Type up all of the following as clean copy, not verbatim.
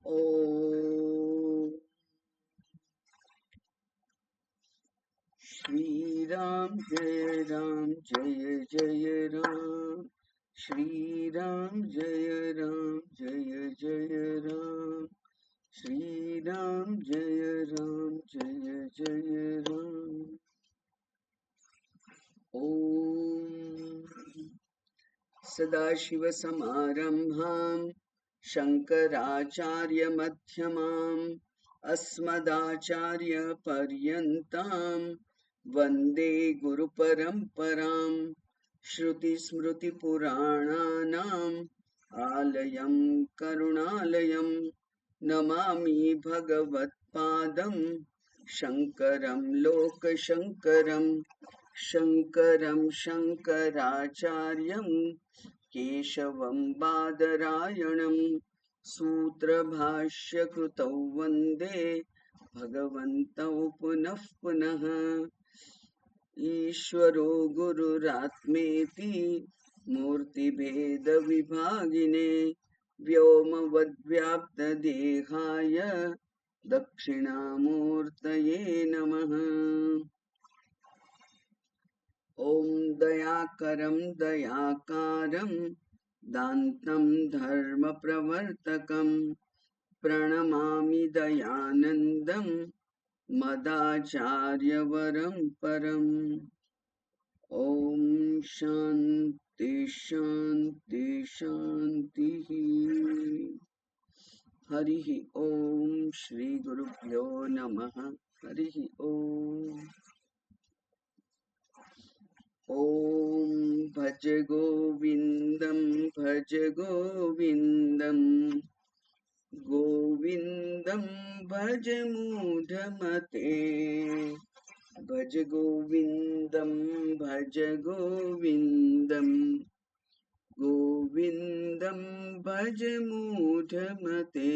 ॐ श्री राम जय राम। श्री राम जय राम। श्री राम जय राम। ॐ सदाशिवसमारम्भाम् शङ्कराचार्यमध्यमाम् अस्मदाचार्यपर्यन्ताम् वन्दे गुरुपरम्पराम्। श्रुतिस्मृतिपुराणानाम् आलयम् करुणालयम् नमामि भगवत्पादम् शङ्करम् लोकशङ्करम्। शङ्करं शङ्कराचार्यं केशवं बादरायणं सूत्रभाष्यकृतौ वन्दे भगवन्तौ पुनः पुनः। ईश्वरो गुरुरात्मेति मूर्तिभेदविभागिने व्योमवद्व्याप्तदेहाय दक्षिणामूर्तये नमः। ॐ दयाकरं दयाकारं दान्तं धर्मप्रवर्तकं प्रणमामि दयानन्दं मदाचार्यवरं परम्। ॐ शान्ति शान्ति शान्तिः। हरिः ॐ श्री गुरुभ्यो नमः। हरिः ॐ। ॐ भज गोविन्दं भज गोविन्दं गोविन्दं भज मूढमते। भज गोविन्दं भज गोविन्दं गोविन्दं भज मूढमते।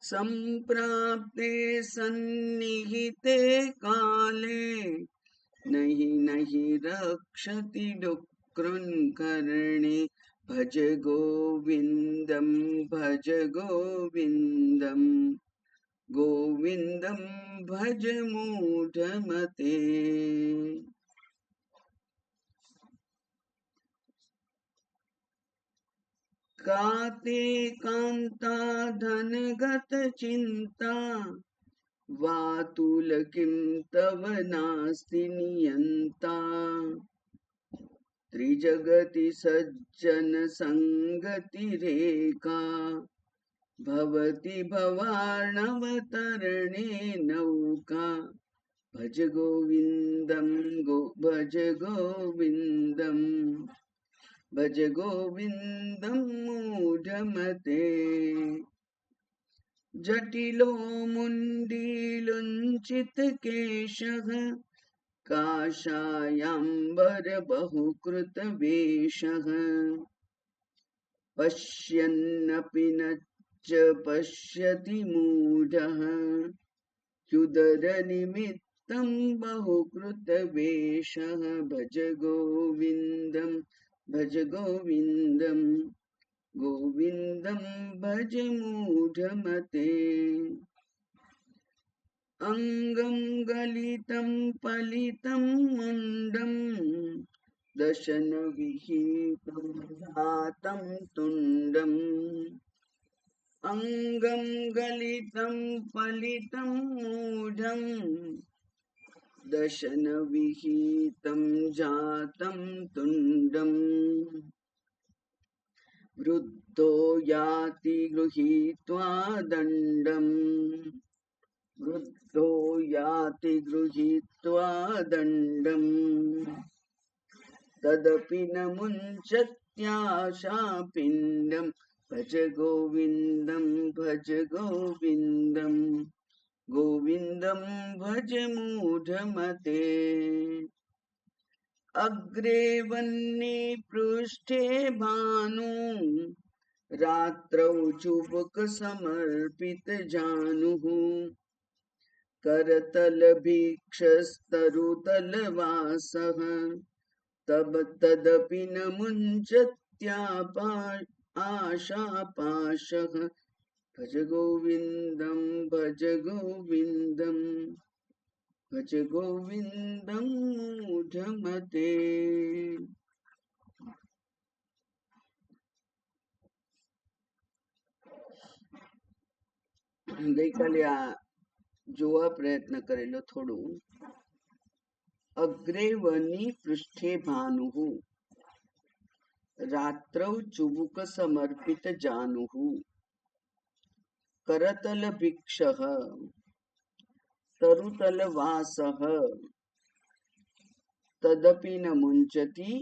सम्प्राप्ते सन्निहिते काले नहि नहि रक्षति डुक्रुन्कर्णे। भज गोविन्दं भज गोविन्दं गोविन्दं भज मूढमते। काते कान्ता धनगत चिन्ता वातुल किं तव नास्ति नियन्ता। त्रिजगति सज्जन संगतिरेका भवति भवार्णवतरणे नौका। भज गोविन्दं भज गोविन्दं भज गोविन्दं मूढमते। जटिलो मुण्डीलुञ्चितकेशः काषायाम्बरबहुकृतवेषः पश्यन्नपि न च पश्यति मूढः ह्युदरनिमित्तं बहुकृतवेषः। भज गोविन्दं भज गोविन्दं गोविन्दं भज मूढमते। अङ्गं गलितं पलितं मुण्डं दशनविहीतं जातं तुण्डम्। अङ्गं गलितं पलितं मूढं दशनविहीतं जातं तुण्डम्। वृद्धो याति गृहीत्वा दण्डम् वृद्धो याति गृहीत्वा दण्डम् तदपि न मुञ्चत्याशापिण्डम्। भज गोविन्दं भज गोविन्दं गोविन्दं भज मूढमते। अग्रे वह्नि पृष्ठे भानु रात्रौ चुबुकसमर्पितजानुः करतलभीक्षस्तरुतलवासः तदपि न मुञ्चत्याशापिण्डम्। आशापाशः भज गोविन्दं भज गोविन्दं भज गोविन्दं मूढमते. ગઈકાલે આ જોવા પ્રયત્ન કરેલો થોડું. અગ્રે વની પૃષ્ઠે ભાનુઃ રાત્રૌ ચુબુક સમર્પિત જાનુઃ કરતલ ભિક્ષઃ તરુતલ વાસઃ તદપિ ન મુંચતી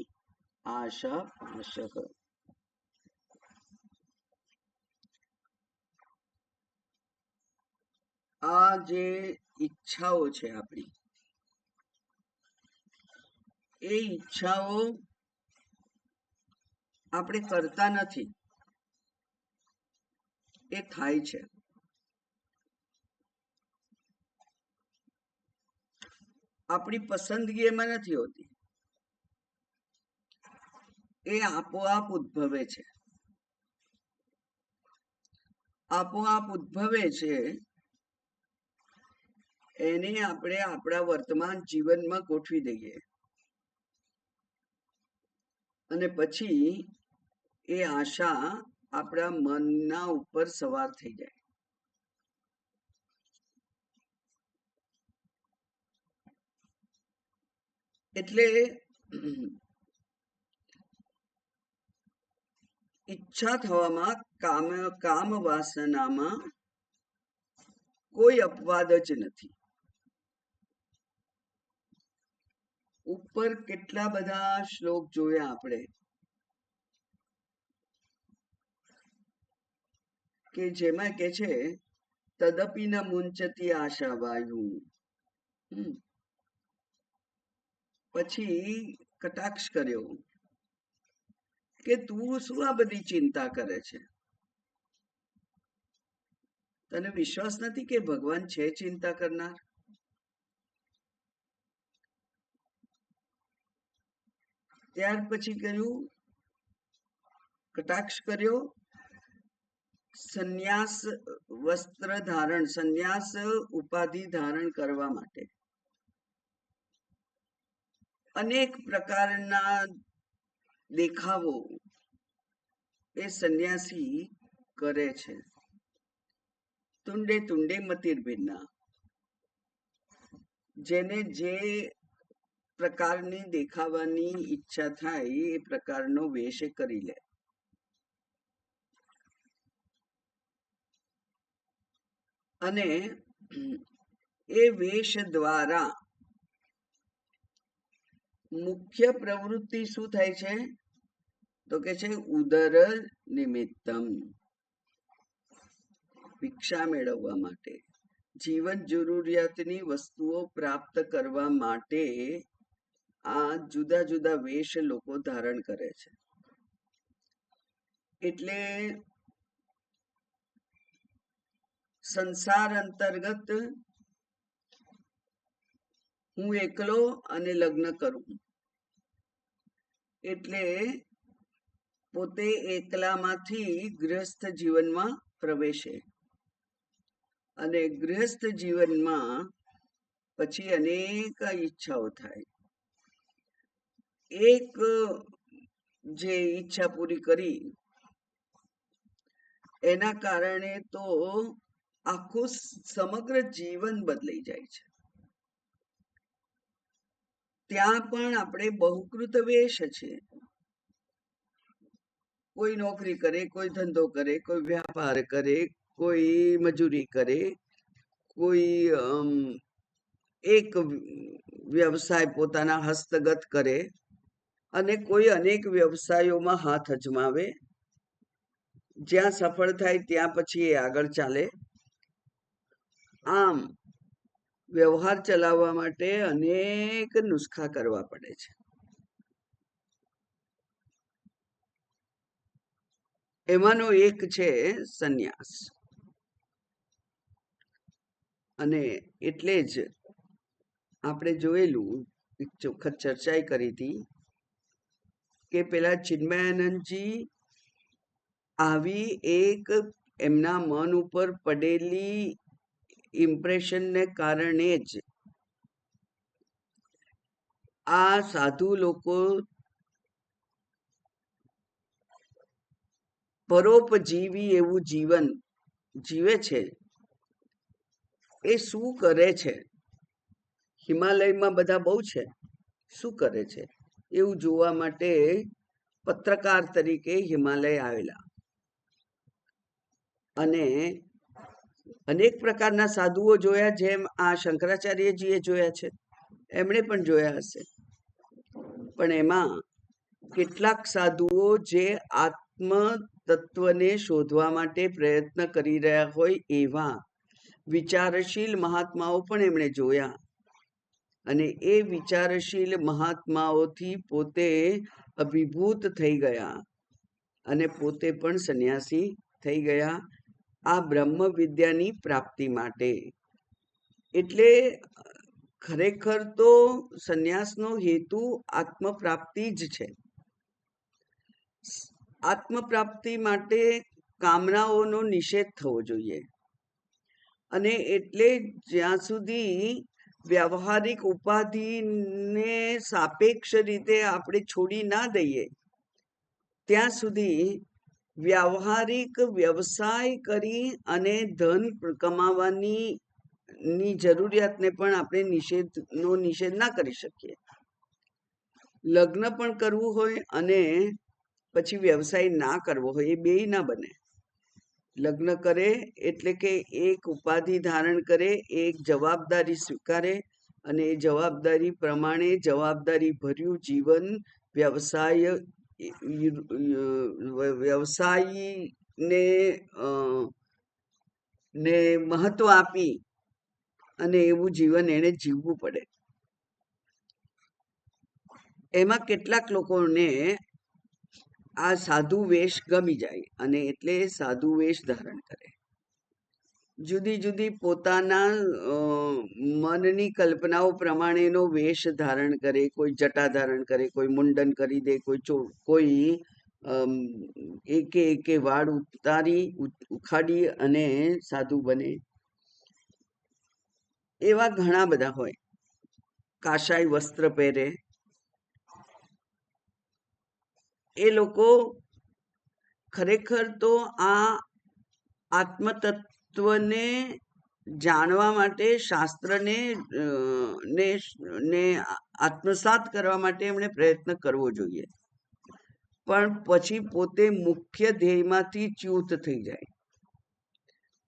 આશા પાશઃ. આ જે ઈચ્છાઓ છે આપણી, એ ઈચ્છાઓ આપણે કરતા નથી, એ થાય છે. આપણી પસંદગી એમાં નથી હોતી, એ આપોઆપ ઉદ્ભવે છે. આપોઆપ ઉદ્ભવે છે એને આપણે આપણા વર્તમાન જીવનમાં ગોઠવી દઈએ અને પછી એ આશા આપણા મનના ઉપર સવાર થઈ જાય. એટલે ઈચ્છા થવામાં કામ વાસનામાં કોઈ અપવાદ જ નથી. ઉપર કેટલા બધા શ્લોક જોયા આપણે કે જેમાં કે છે તદપી ન મુંચતી આશા વાયુ. પછી કટાક્ષ કર્યો કે તું શું આ બધી ચિંતા કરે છે? તને વિશ્વાસ નથી કે ભગવાન છે ચિંતા કરનાર? ત્યાર પછી કહ્યું, કટાક્ષ કર્યો સંન્યાસ વસ્ત્ર ધારણ, સંન્યાસ ઉપાધિ ધારણ કરવા માટે અનેક પ્રકારના દેખાવો એ સંન્યાસી કરે છે. તુંડે તુંડે મતિર ભિન્ના. જેને જે પ્રકારની દેખાવાની ઈચ્છા થાય એ પ્રકારનો વેશ કરી લે. અને એ વેશ દ્વારા મુખ્ય પ્રવૃત્તિ શું થાય છે? તો કે છે ઉદર નિમિત્તમ, ભિક્ષા મેળવવા માટે, જીવન જરૂરિયાતની વસ્તુઓ પ્રાપ્ત કરવા માટે આ જુદા જુદા વેશ લોકો ધારણ કરે છે. એટલે સંસાર અંતર્ગત હું એકલો અને લગ્ન કરું એટલે પોતે એકલામાંથી ગૃહસ્થ જીવનમાં પ્રવેશે અને ગૃહસ્થ જીવનમાં પછી અનેક ઈચ્છાઓ થાય. એક જે ઈચ્છા પૂરી કરી એના કારણે તો આખું સમગ્ર જીવન બદલાઈ જાય છે. ત્યાં પણ આપણે બહુકૃત વેશ છે. કોઈ નોકરી કરે, કોઈ ધંધો કરે, કોઈ વ્યાપાર કરે, કોઈ મજૂરી કરે, કોઈ એક વ્યવસાય પોતાના હસ્તગત કરે અને કોઈ અનેક વ્યવસાયોમાં હાથ અજમાવે. જ્યાં સફળ થાય ત્યાં પછી એ આગળ ચાલે. આમ વ્યવહાર ચલાવવા માટે અનેક નુસ્ખા કરવા પડે છે. એમાંનો એક છે સંન્યાસ. અને એટલે જ આપણે જોયેલું, એક ચોખત ચર્ચા કરી હતી કે પેલા ચિન્મયાનંદજી આવી એક એમના મન ઉપર પડેલી ઇમ્પ્રેશનને કારણે જ આ સાધુ લોકો પરોપજીવી એવું જીવન જીવે છે. એ શું કરે છે? હિમાલયમાં બધા બહુ છે, શું કરે છે એવું જોવા માટે પત્રકાર તરીકે હિમાલય આવેલા. અને અનેક પ્રકારના સાધુઓ જોયા, જેમ આ શંકરાચાર્યજીએ જોયા છે, એમણે પણ જોયા હશે. પણ એમાં કેટલાક સાધુઓ જે આત્મ તત્વને શોધવા માટે પ્રયત્ન કરી રહ્યા હોય એવા વિચારશીલ મહાત્માઓ પણ એમણે જોયા. અને એ વિચારશીલ મહાત્માઓથી પોતે અભિભૂત થઈ ગયા અને પોતે પણ સંન્યાસી થઈ ગયા આ બ્રહ્મ વિદ્યાની પ્રાપ્તિ માટે. એટલે ખરેખર તો સંન્યાસનો હેતુ આત્મપ્રાપ્તિ જ છે. આત્મપ્રાપ્તિ માટે કામનાઓનો નિષેધ થવો જોઈએ. અને એટલે જ્યાં સુધી વ્યવહારિક ઉપાધિને સાપેક્ષ રીતે આપણે છોડી ના દઈએ ત્યાં સુધી વ્યવહારિક વ્યવસાય કરી અને ધન કમાવાની જરૂરિયાતને પણ આપણે નિષેધ ના કરી શકીએ. લગ્ન પણ કરવું હોય અને પછી વ્યવસાય ના કરવો હોય, એ બેય ના બને. લગ્ન કરે એટલે કે એક ઉપાધિ ધારણ કરે, એક જવાબદારી સ્વીકારે અને એ જવાબદારી પ્રમાણે જવાબદારી ભર્યું જીવન વ્યવસાયને ને મહત્વ આપી અને એવું જીવન એને જીવવું પડે. એમાં કેટલાક લોકોને આ સાધુ વેશ ગમી જાય અને એટલે સાધુ વેશ ધારણ કરે. જુદી જુદી પોતાના મનની કલ્પનાઓ પ્રમાણેનો વેશ ધારણ કરે. કોઈ જટા ધારણ કરે, કોઈ મુંડન કરી દે, કોઈ એકે વાળ ઉખાડી અને સાધુ બને. એવા ઘણા બધા હોય. કાશાય વસ્ત્ર પહેરે. એ લોકો ખરેખર તો આ આત્મતત્વને જાણવા માટે, શાસ્ત્રને આત્મસાત કરવા માટે એમણે પ્રયત્ન કરવો જોઈએ. પણ પછી પોતે મુખ્ય ધ્યેયમાંથી ચ્યુત થઈ જાય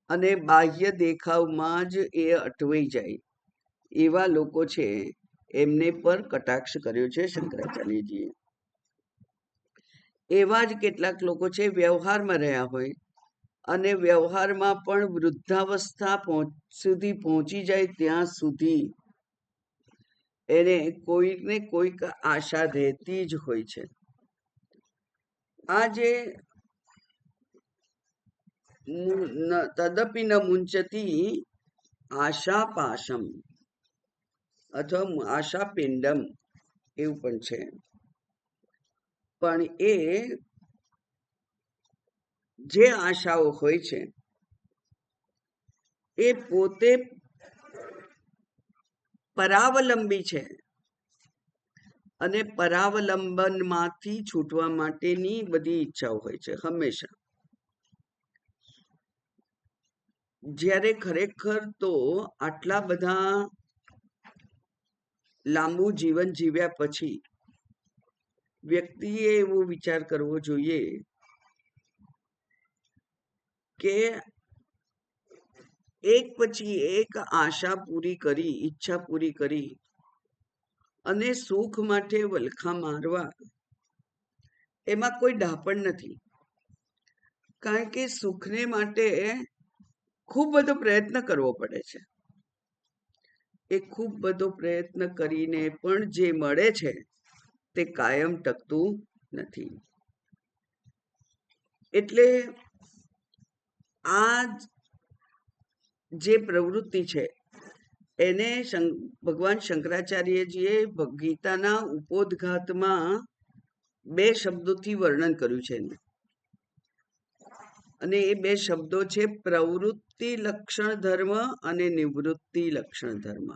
અને બાહ્ય દેખાવમાં જ એ અટવાઈ જાય. એવા લોકો છે, એમને પર કટાક્ષ કર્યો છે શંકરાચાર્યજીએ. એવા જ કેટલાક લોકો છે વ્યવહારમાં રહ્યા હોય અને વ્યવહારમાં પણ વૃદ્ધાવસ્થા સુધી પહોંચી જાય ત્યાં સુધી એને કોઈકને કોઈક આશા રહેતી જ હોય છે. આ જે તદપી ન મુંચતી આશા પાશમ અથવા આશા પિંડમ એવું પણ છે. પણ એ જે આશાઓ હોય છે એ પોતે પરાવલંબી છે અને પરાવલંબનમાંથી છૂટવા માટેની બધી ઈચ્છાઓ હોય છે હંમેશા. જ્યારે ખરેખર તો આટલા બધા લાંબુ જીવન જીવ્યા પછી વ્યક્તિએ એવો વિચાર કરવો જોઈએ કે એક પછી એક આશા પૂરી કરી, ઈચ્છા પૂરી કરી અને સુખ માટે વલખા મારવા એમાં કોઈ ડાપણ નથી. કારણ કે સુખને માટે ખૂબ બધો પ્રયત્ન કરવો પડે છે. એ ખૂબ બધો પ્રયત્ન કરીને પણ જે મળે છે તે કાયમ ટકતું નથી. એટલે આ જે પ્રવૃત્તિ છે એને ભગવાન શંકરાચાર્યજીએ ગીતાના ઉપોદ્ઘાતમાં 2 શબ્દોથી વર્ણન કર્યું છે. અને એ બે શબ્દો છે પ્રવૃત્તિ લક્ષણ ધર્મ અને નિવૃત્તિ લક્ષણ ધર્મ.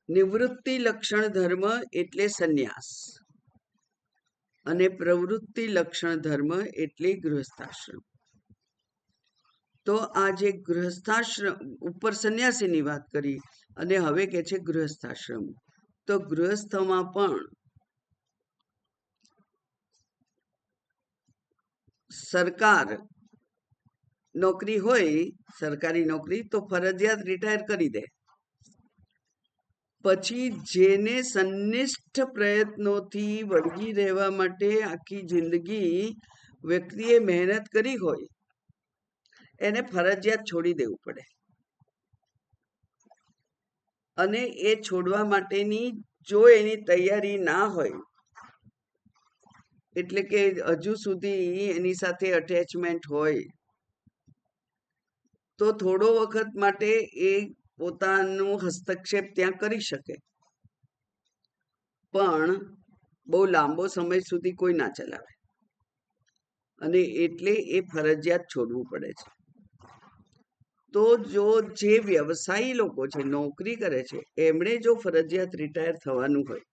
નિવૃત્તિ લક્ષણ ધર્મ એટલે સંન્યાસ અને પ્રવૃત્તિ લક્ષણ ધર્મ એટલે ગૃહસ્થાશ્રમ. તો આ જે ગૃહસ્થાશ્રમ ઉપર સંન્યાસીની વાત કરી અને હવે કે છે ગૃહસ્થાશ્રમ. તો ગૃહસ્થમાં પણ સરકાર નોકરી હોય, સરકારી નોકરી, તો ફરજિયાત રિટાયર કરી દે. પછી જેને સંનિષ્ઠ પ્રયત્નોથી વળગી રહેવા માટે આખી જિંદગી વ્યક્તિએ મહેનત કરી હોય એને ફરજિયાત છોડી દેવું પડે. અને એ છોડવા માટેની જો એની તૈયારી ના હોય, એટલે કે હજુ સુધી એની સાથે અટેચમેન્ટ હોય, તો થોડો વખત માટે એ પોતાનું હસ્તક્ષેપ ત્યાં કરી શકે, પણ બહુ લાંબો સમય સુધી કોઈ ના ચલાવે. અને એટલે એ ફરજિયાત છોડવું પડે છે. તો જો જે વ્યવસાયી લોકો છે, નોકરી કરે છે, એમણે જો ફરજિયાત રિટાયર થવાનું હોય,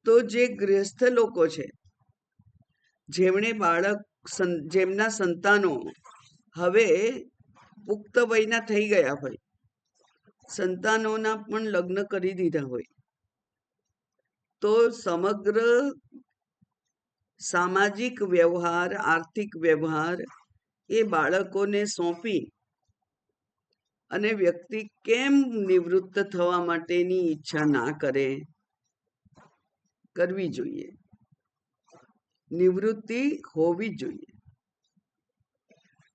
તો જે ગૃહસ્થ લોકો છે, જેમણે જેમના સંતાનો હવે પુખ્ત વયના થઈ ગયા હોય, સંતાનોના પણ લગ્ન કરી દીધા હોય, તો સમગ્ર સામાજિક વ્યવહાર, આર્થિક વ્યવહાર એ બાળકોને સોંપી અને વ્યક્તિ કેમ નિવૃત્ત થવા માટેની ઈચ્છા ના કરે? કરવી જોઈએ. નિવૃત્તિ હોવી જોઈએ.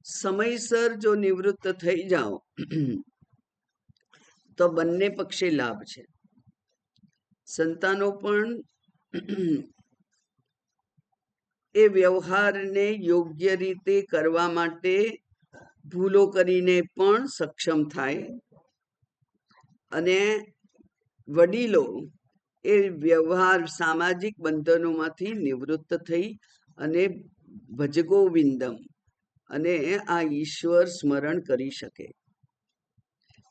સમયસર જો નિવૃત્ત થઈ જાઓ તો બંને પક્ષે લાભ છે. સંતાનો પણ એ વ્યવહારને યોગ્ય રીતે કરવા માટે ભૂલો કરીને પણ સક્ષમ થાય, અને વડીલો એ વ્યવહાર સામાજિક બંધનોમાંથી નિવૃત્ત થઈ અને ભજગોવિંદમ અને આ ઈશ્વર સ્મરણ કરી શકે.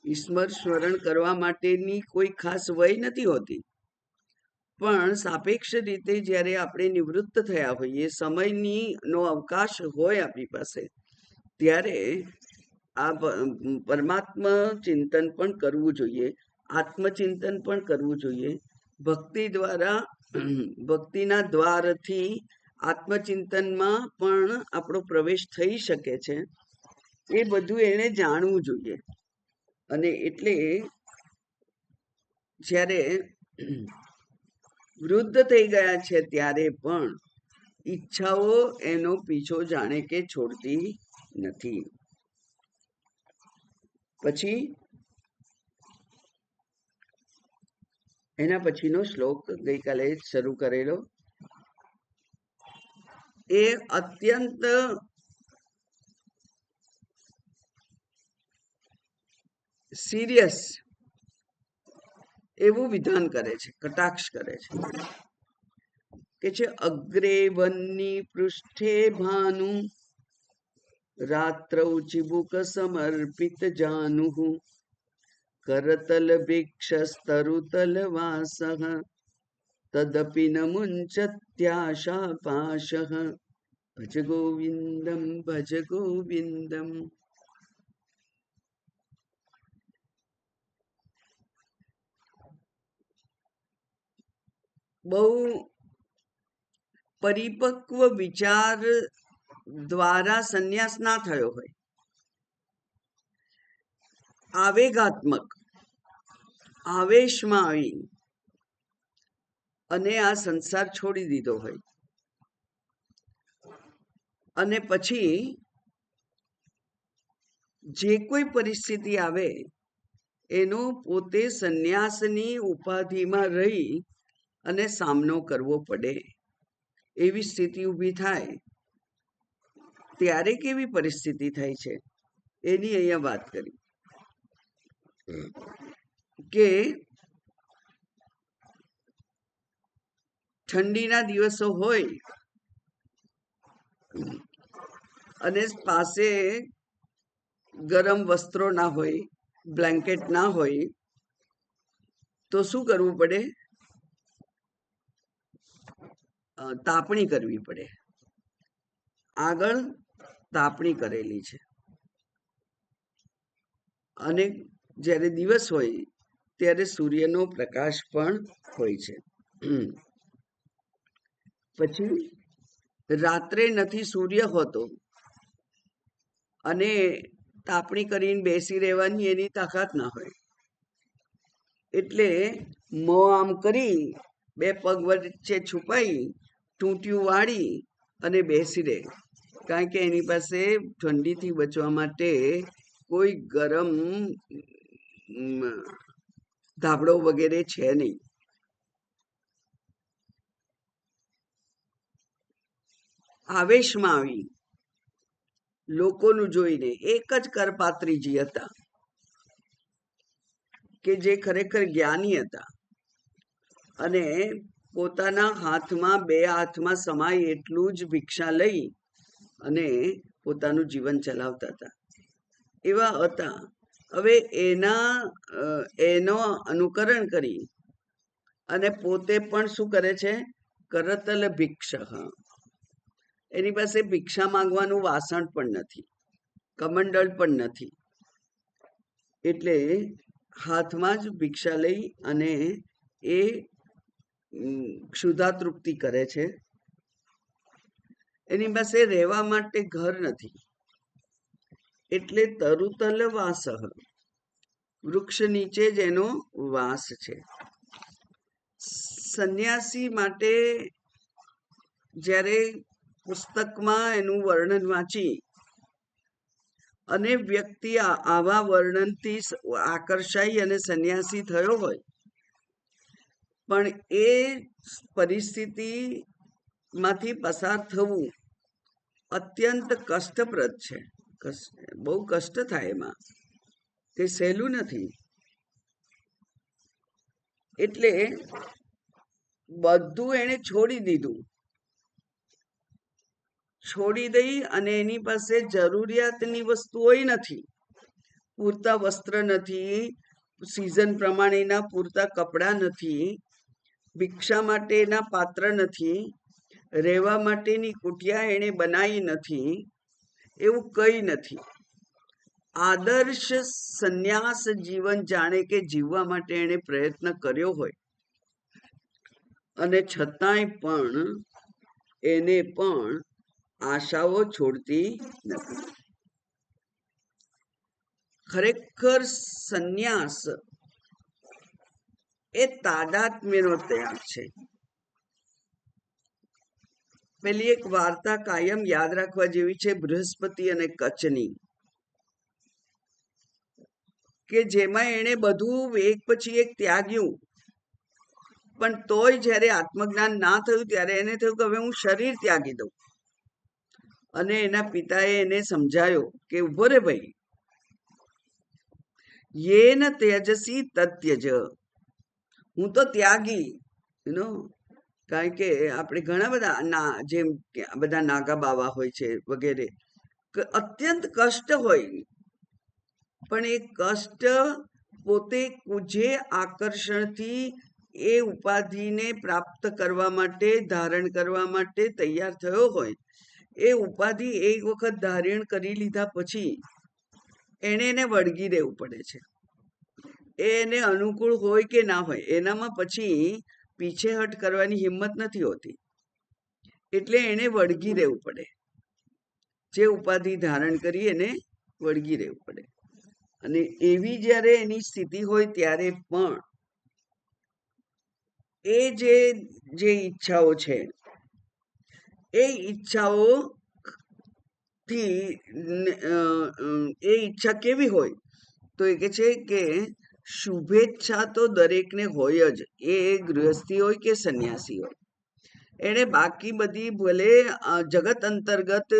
ઈશ્વર સ્મરણ કરવા માટેની કોઈ ખાસ વય નથી હોતી, પણ સાપેક્ષ રીતે જ્યારે આપણે નિવૃત્ત થયા હોઈએ, સમયની નો અવકાશ હોય આપણી પાસે, ત્યારે આ પરમાત્મા ચિંતન પણ કરવું જોઈએ, આત્મચિંતન પણ કરવું જોઈએ. ભક્તિ દ્વારા, ભક્તિના દ્વારથી આત્મચિંતનમાં પણ આપણો પ્રવેશ થઈ શકે છે. એ બધું એને જાણવું જોઈએ. અને એટલે જ્યારે વૃદ્ધ થઈ ગયા છે ત્યારે પણ ઈચ્છાઓ એનો પીછો જાણે કે છોડતી નથી. પછી એના પછીનો શ્લોક ગઈકાલે શરૂ કરેલો, એ અત્યંત સિરિયસ એવું વિધાન કરે છે, કટાક્ષ કરે છે, કે છે અગ્રે વન્ની પૃષ્ઠે ભાનુ રાત્રૌ ચિબુક સમર્પિત જાનુઃ કરતલ ભિક્ષસ્તરુતલ વાસઃ તદપિ ન મુંચત્યાશા પાશઃ ભજ ગોવિંદમ ભજ ગોવિંદમ. બહુ પરિપક્વ વિચાર દ્વારા સંન્યાસ ના થયો હોય, આવેગાત્મક આવેશમાં આવી અને આ સંસાર છોડી દીધો હોય, અને પછી જે કોઈ પરિસ્થિતિ આવે એનો પોતે સંન્યાસની ઉપાધિમાં રહી અને સામનો કરવો પડે, એવી સ્થિતિ ઊભી થાય ત્યારે કેવી પરિસ્થિતિ થાય છે એની અહીંયા વાત કરી. કે ઠંડીના દિવસો હોય અને પાસે ગરમ વસ્ત્રો ના હોય, બ્લેન્કેટ ના હોય, તો શું કરવું પડે? તાપણી કરવી પડે. આગળ તાપણી કરેલી છે. અને જ્યારે દિવસ હોય ત્યારે સૂર્યનો પ્રકાશ પણ હોય છે. પછી રાત્રે નથી સૂર્ય હોતો અને તાપણી કરીને બેસી રહેવાની એની તાકાત ના હોય. એટલે મોં આમ કરી, બે પગ વચ્ચે છુપાઈ, ટૂંટિયું વાળી અને બેસી રહે. કારણ કે એની પાસે ઠંડીથી બચવા માટે કોઈ ગરમ ધાબળો વગેરે છે નહીં. આવેશમાં આવી લોકોનું જોઈને એક જ કરપાત્રીજી હતા કે જે ખરેખર જ્ઞાની હતા અને પોતાના હાથમાં, બે હાથમાં સમાય એટલું જ ભિક્ષા લઈ અને પોતાનું જીવન ચલાવતા હતા. એવા હતા. હવે એનો અનુકરણ કરી અને પોતે પણ શું કરે છે? કરતલ ભિક્ષ. એની પાસે ભિક્ષા માંગવાનું વાસણ પણ નથી, કમંડળ પણ નથી. એટલે હાથમાં જ ભિક્ષા લઈ અને એ ક્ષુધા તૃપ્તિ કરે છે. એની પાસે રહેવા માટે ઘર નથી, એટલે તરુતલ વાસ, વૃક્ષ નીચે જ એનો વાસ છે. સંન્યાસી માટે જ્યારે પુસ્તકમાં એનું વર્ણન વાંચી અને વ્યક્તિ આવા વર્ણનથી આકર્ષાઈ અને સંન્યાસી થયો હોય, પણ એ પરિસ્થિતિમાંથી પસાર થવું અત્યંત કષ્ટપ્રદ છે. બહુ કષ્ટ થાય એમાં, તે સહેલું નથી. એટલે બધું એને છોડી દીધું. છોડી દઈ અને એની પાસે જરૂરિયાતની વસ્તુઓય નથી. પૂરતા વસ્ત્ર નથી, સિઝન પ્રમાણેના પૂરતા કપડાં નથી, ભિક્ષા માટેના પાત્ર નથી, રહેવા માટેની કુટિયા એને બનાવી નથી, એવું કંઈ નથી. આદર્શ સંન્યાસ જીવન જાણે કે જીવવા માટે એને પ્રયત્ન કર્યો હોય અને છતાંય પણ એને પણ આશાઓ છોડતી નથી. ખરેખર સંન્યાસ એ તાદાત્મ્યનો ત્યાગ છે. પેલી એક વાર્તા કાયમ યાદ રાખવા જેવી છે, બૃહસ્પતિ અને કચ્છની, કે જેમાં એણે બધું એક પછી એક ત્યાગ્યું, પણ તોય જ્યારે આત્મજ્ઞાન ના થયું ત્યારે એને થયું કે હવે હું શરીર ત્યાગી દઉં. અને એના પિતાએ એને સમજાયો કે ઉભો રે ભાઈ, યેન ત્યજસી તત્યજ, હું તો ત્યાગી. કારણ કે આપણે ઘણા બધા જેમ બધા નાગા બાવા હોય છે વગેરે, અત્યંત કષ્ટ હોય, પણ એ કષ્ટ પોતે જે આકર્ષણથી એ ઉપાધિને પ્રાપ્ત કરવા માટે, ધારણ કરવા માટે તૈયાર થયો હોય, એ ઉપાધિ એક વખત ધારણ કરી લીધા પછી એને વળગી રહેવું પડે છે. એને અનુકૂળ હોય કે ના હોય, એનામાં પછી પીછેહટ કરવાની હિંમત નથી હોતી. એટલે એને વળગી રહેવું પડે. જે ઉપાધિ ધારણ કરી એને વળગી રહેવું પડે. અને એવી જ્યારે એની સ્થિતિ હોય ત્યારે પણ એ જે ઈચ્છાઓ છે, એ ઈચ્છાઓથી એ ઈચ્છા કેવી હોય? તો એ કે છે કે શુભેચ્છા તો દરેકને હોય જ, એ ગૃહસ્થી હોય કે સંન્યાસી હોય. એને બાકી બધી ભલે જગત અંતર્ગત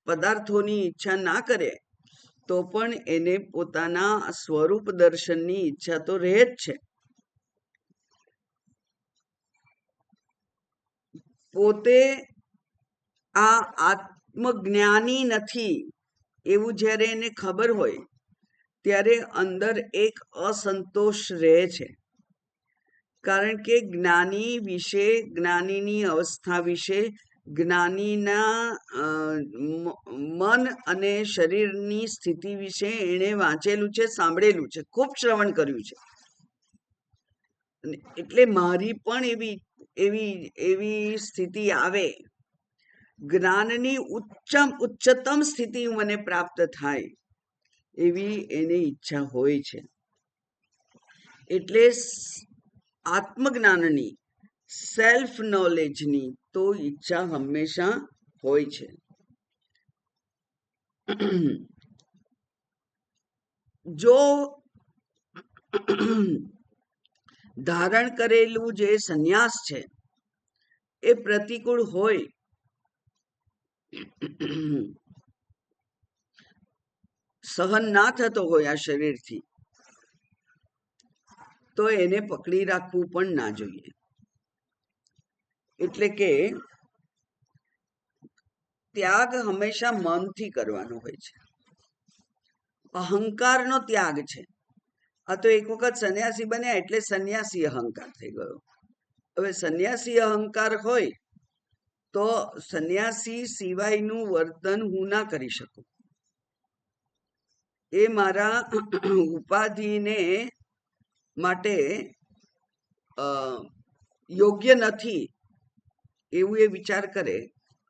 પદાર્થોની ઈચ્છા ના કરે તો પણ એને પોતાના સ્વરૂપ દર્શનની ઈચ્છા તો રહે જ છે. પોતે આ આત્મજ્ઞાની નથી એવું જ્યારે એને ખબર હોય ત્યારે અંદર એક અસંતોષ રહે છે. કારણ કે જ્ઞાની વિશે, જ્ઞાનીની અવસ્થા વિશે, જ્ઞાનીના મન અને શરીરની સ્થિતિ વિશે એણે વાંચેલું છે, સાંભળેલું છે, ખૂબ શ્રવણ કર્યું છે. એટલે મારી પણ એવી એવી એવી સ્થિતિ આવે, જ્ઞાનની ઉચ્ચતમ સ્થિતિ મને પ્રાપ્ત થાય એવી એની ઈચ્છા હોય છે. એટલે આત્મજ્ઞાનની, સેલ્ફ નોલેજની તો ઈચ્છા હંમેશા હોય છે. જો ધારણ કરેલું જે સંન્યાસ છે એ પ્રતિકૂળ હોય, સહન ના થતો હોય આ શરીરથી, તો એને પકડી રાખવું પણ ના જોઈએ. એટલે કે ત્યાગ હંમેશા મનથી કરવાનો હોય છે. અહંકારનો ત્યાગ છે. આ તો એક વખત સંન્યાસી બન્યા એટલે સંન્યાસી અહંકાર થઈ ગયો. હવે સંન્યાસી અહંકાર હોય તો સંન્યાસી સિવાયનું વર્તન હું ના કરી શકું. એ મારા ઉપાધિને માટે યોગ્ય નથી એવું એ વિચાર કરે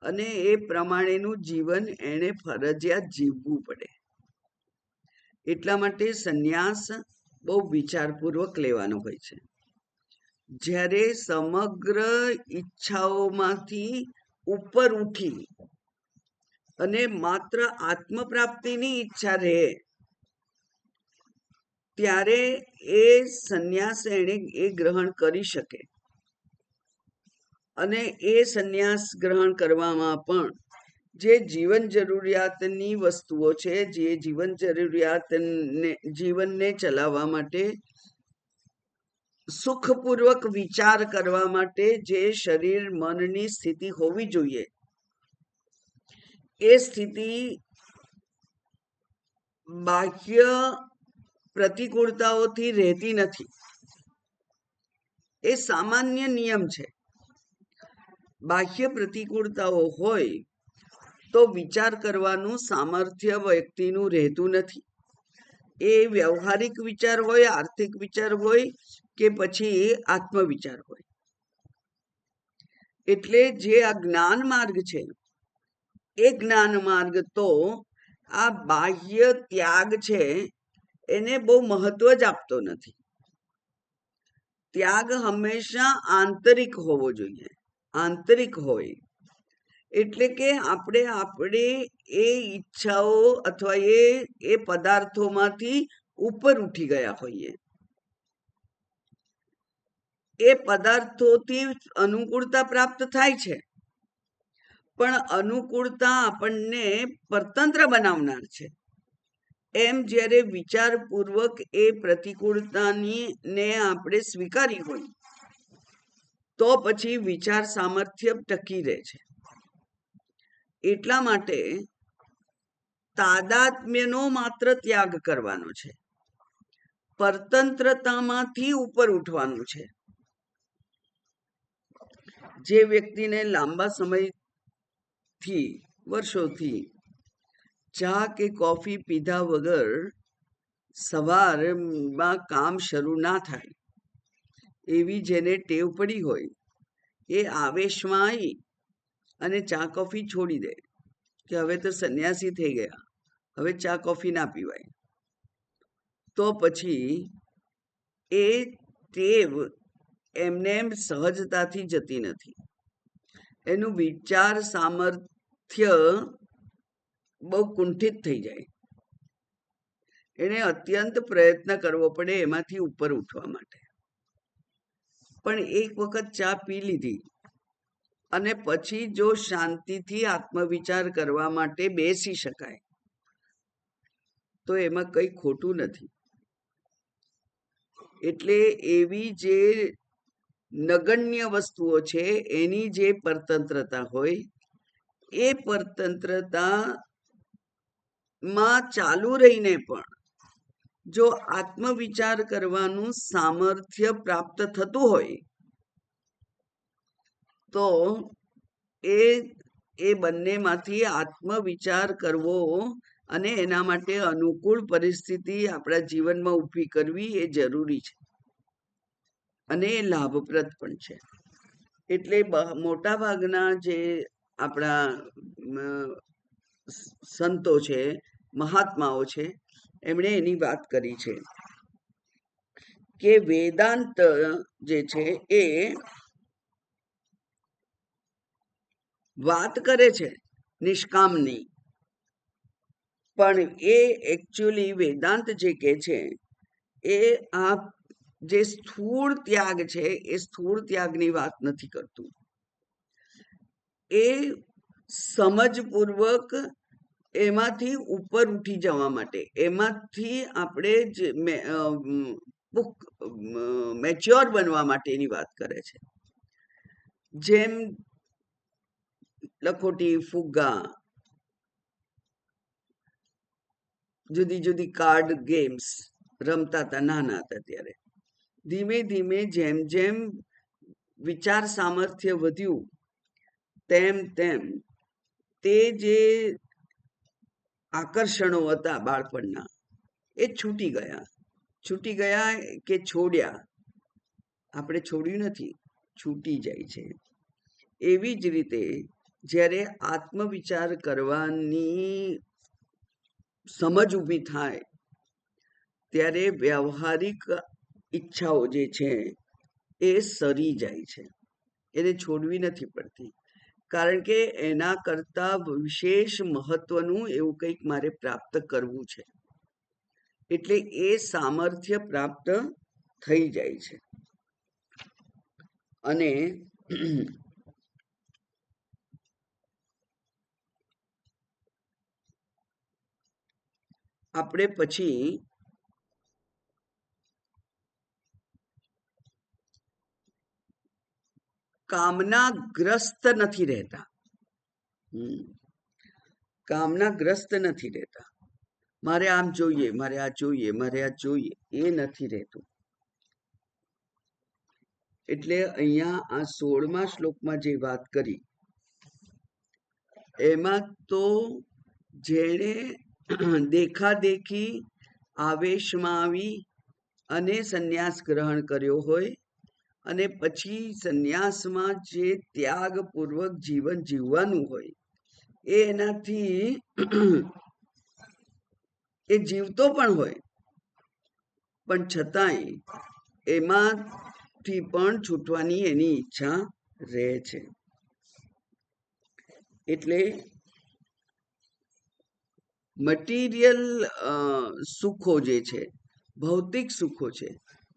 અને એ પ્રમાણેનું જીવન એને ફરજિયાત જીવવું પડે. એટલા માટે સંન્યાસ બહુ વિચારપૂર્વક લેવાનો હોય છે. જ્યારે સમગ્ર ઈચ્છાઓમાંથી ઉપર ઉઠી અને માત્ર આત્મપ્રાપ્તિની ઈચ્છા રહે ત્યારે એ સંન્યાસ એને એ ગ્રહણ કરી શકે. અને એ સંન્યાસ ગ્રહણ કરવામાં પણ જે જીવન જરૂરિયાતની વસ્તુઓ છે, જે જીવન જરૂરિયાતને જીવનને ચલાવવા માટે, સુખપૂર્વક વિચાર કરવા માટે જે શરીર મનની સ્થિતિ હોવી જોઈએ, એ સ્થિતિ બાહ્ય પ્રતિકૂળતાઓથી રહેતી નથી. એ સામાન્ય નિયમ છે. બાહ્ય પ્રતિકૂળતાઓ હોય તો વિચાર કરવાનું સામર્થ્ય વ્યક્તિનું રહેતું નથી. એ વ્યવહારિક વિચાર હોય, આર્થિક વિચાર હોય કે પછી આત્મવિચાર હોય. એટલે જે આ જ્ઞાન માર્ગ છે, એ જ્ઞાન માર્ગ તો આ બાહ્ય ત્યાગ છે એને બહુ મહત્વ જ આપતો નથી. ત્યાગ હંમેશા આંતરિક હોવો જોઈએ, આંતરિક હોય. એટલે કે આપણે એ ઈચ્છાઓ અથવા એ પદાર્થોમાંથી ઉપર ઉઠી ગયા હોઈએ. એ પદાર્થોથી અનુકૂળતા પ્રાપ્ત થાય છે, પણ અનુકૂળતા આપણને પરતંત્ર બનાવનાર છે. એમ જ્યારે વિચારપૂર્વક એ પ્રતિકૂળતાની ને આપણે સ્વીકારી હોય તો પછી વિચાર સામર્થ્ય ટકી રહે છે. એટલા માટે તાદાત્મ્યનો માત્ર ત્યાગ કરવાનો છે, પરતંત્રતામાંથી ઉપર ઉઠવાનું છે. જે વ્યક્તિને લાંબા સમયથી, વર્ષોથી ચા કે કોફી પીધા વગર સવારમાં કામ શરૂ ના થાય એવી જેને ટેવ પડી હોય, એ આવેશમાં આવી અને ચા કોફી છોડી દે કે હવે તો સંન્યાસી થઈ ગયા, હવે ચા કોફી ના પીવાય, તો પછી એ ટેવ એમને એમ સહજતાથી જતી નથી. એનું વિચાર સામર્થ્ય બહુ કુંઠિત થઈ જાય. એને અત્યંત પ્રયત્ન કરવો પડે એમાંથી ઉપર ઉઠવા માટે. પણ એક વખત ચા પી લીધી અને પછી જો શાંતિથી આત્મવિચાર કરવા માટે બેસી શકાય તો એમાં કંઈ ખોટું નથી. એટલે એવી જે નગણ્ય વસ્તુઓ છે એની જે પરતંત્રતા હોય એ પરતંત્રતામાં ચાલુ રહીને પણ જો આત્મવિચાર કરવાનું સામર્થ્ય પ્રાપ્ત થતું હોય તો એ એ બંનેમાંથી આત્મવિચાર કરવો અને એના માટે અનુકૂળ પરિસ્થિતિ આપણા જીવનમાં ઊભી કરવી એ જરૂરી છે અને એ લાભપ્રદ પણ છે. એટલે મોટા ભાગના જે આપણા સંતો છે, મહાત્માઓ છે, એમણે એની વાત કરી છે કે વેદાંત જે છે એ વાત કરે છે નિષ્કામની, પણ એ એકચ્યુઅલી વેદાંત જે કે છે એ આ જે સ્થૂળ ત્યાગ છે એ સ્થૂળ ત્યાગની વાત નથી કરતું. એ સમજપૂર્વક એમાંથી ઉપર ઉઠી જવા માટે, એમાંથી આપણે મેચ્યોર બનવા માટેની વાત કરે છે. જેમ લખોટી, ફુગ્ગા, જુદી જુદી કાર્ડ ગેમ્સ રમતા હતા નાના હતા ત્યારે. ધીમે ધીમે જેમ જેમ વિચાર સામર્થ્ય વધ્યું તેમ તેમ તે જે આકર્ષણો હતા બાળપણના એ છૂટી ગયા કે છોડ્યા. આપણે છોડ્યું નથી, છૂટી જાય છે. એવી જ રીતે જ્યારે આત્મવિચાર કરવાની સમજ ઊભી થાય ત્યારે વ્યવહારિક ઈચ્છાઓ જે છે એ સરી જાય છે, એને છોડવી નથી પડતી, કારણ કે એના કરતા વિશેષ મહત્વનું એવું કંઈક મારે પ્રાપ્ત કરવું છે. એટલે એ સામર્થ્ય પ્રાપ્ત થઈ જાય છે. અને આપણે પછી કામનાગ્રસ્ત નથી રહેતા. કામનાગ્રસ્ત નથી રહેતા. મારે આમ જોઈએ, મારે આ જોઈએ, મારે આ જોઈએ, એ નથી રહેતું. એટલે અહીંયા આ 16મા શ્લોકમાં જે વાત કરી એમાં તો જેણે દેખાદેખી આવેશમાં આવી અને સંન્યાસ ગ્રહણ કર્યો હોય અને પછી સંન્યાસમાં જે ત્યાગપૂર્વક જીવન જીવવાનું હોય એ એનાથી એ જીવતો પણ હોય, પણ છતાંય એમાંથી પણ છૂટવાની એની ઈચ્છા રહે છે. એટલે મટીરિયલ સુખો જે છે, ભૌતિક સુખો છે,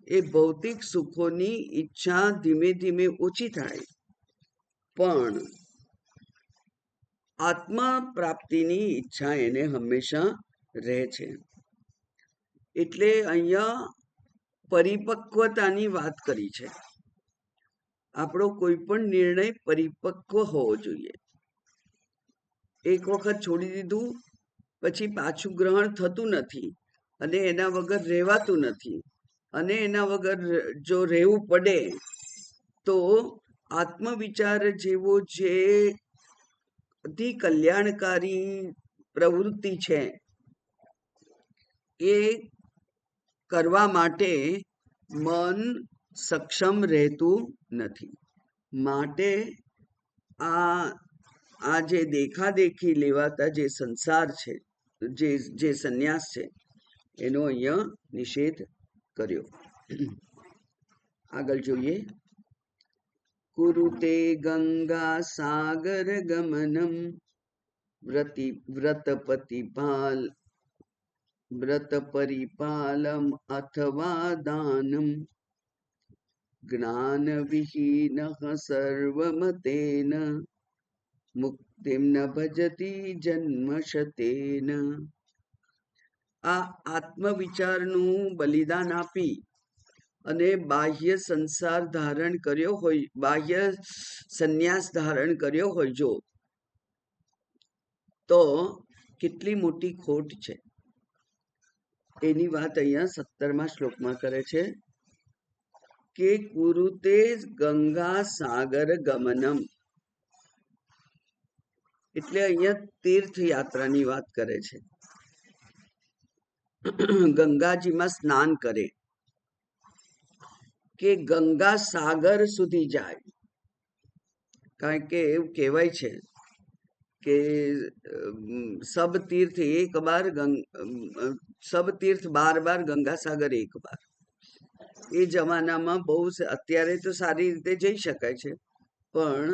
એ ભૌતિક સુખોની ઈચ્છા ધીમે ધીમે ઓછી થાય, પણ આત્મા પ્રાપ્તિની ઈચ્છા એને હંમેશા રહે છે. એટલે અહીંયા પરિપક્વતાની વાત કરી છે. આપણો કોઈ પણ નિર્ણય પરિપક્વ હોવો જોઈએ. એક વખત છોડી દીધું પછી પાછું ગ્રહણ થતું નથી અને એના વગર રહેવાતું નથી, અને એના વગર જો રહેવું પડે તો આત્મવિચાર જેવો જે અતિ કલ્યાણકારી પ્રવૃત્તિ છે એ કરવા માટે મન સક્ષમ રહેતું નથી. માટે આ જે દેખાદેખી લેવાતા જે સંસાર છે, જે સંન્યાસ છે, એનો અહીંયા નિષેધ કર્યો. આગળ જોઈએ. કુરુતે ગંગા સાગર ગમનમ વ્રત પરિપાલમ અથવા દાનમ જ્ઞાન વિહીન સર્વમતેન મુક્તિમ ન ભજતી જન્મશતેન. આ આત્મવિચારનું બલિદાન આપી અને બાહ્ય સંસાર ધારણ કર્યો હોય, બાહ્ય સંન્યાસ ધારણ કર્યો હોય જો, તો કેટલી મોટી ખોટ છે એની વાત અહીંયા 17મા શ્લોકમાં કરે છે કે કુરુતે ગંગા સાગર ગમનમ, એટલે અહીંયા તીર્થયાત્રાની વાત કરે છે. ગંગાજીમાં સ્નાન કરે કે ગંગા સાગર સુધી જાય. કારણ કે એવું કહેવાય છે કે સબ તીર્થ એક બાર સબ તીર્થ બાર બાર ગંગા સાગર એક બાર. એ જમાનામાં બહુ, અત્યારે તો સારી રીતે જઈ શકાય છે, પણ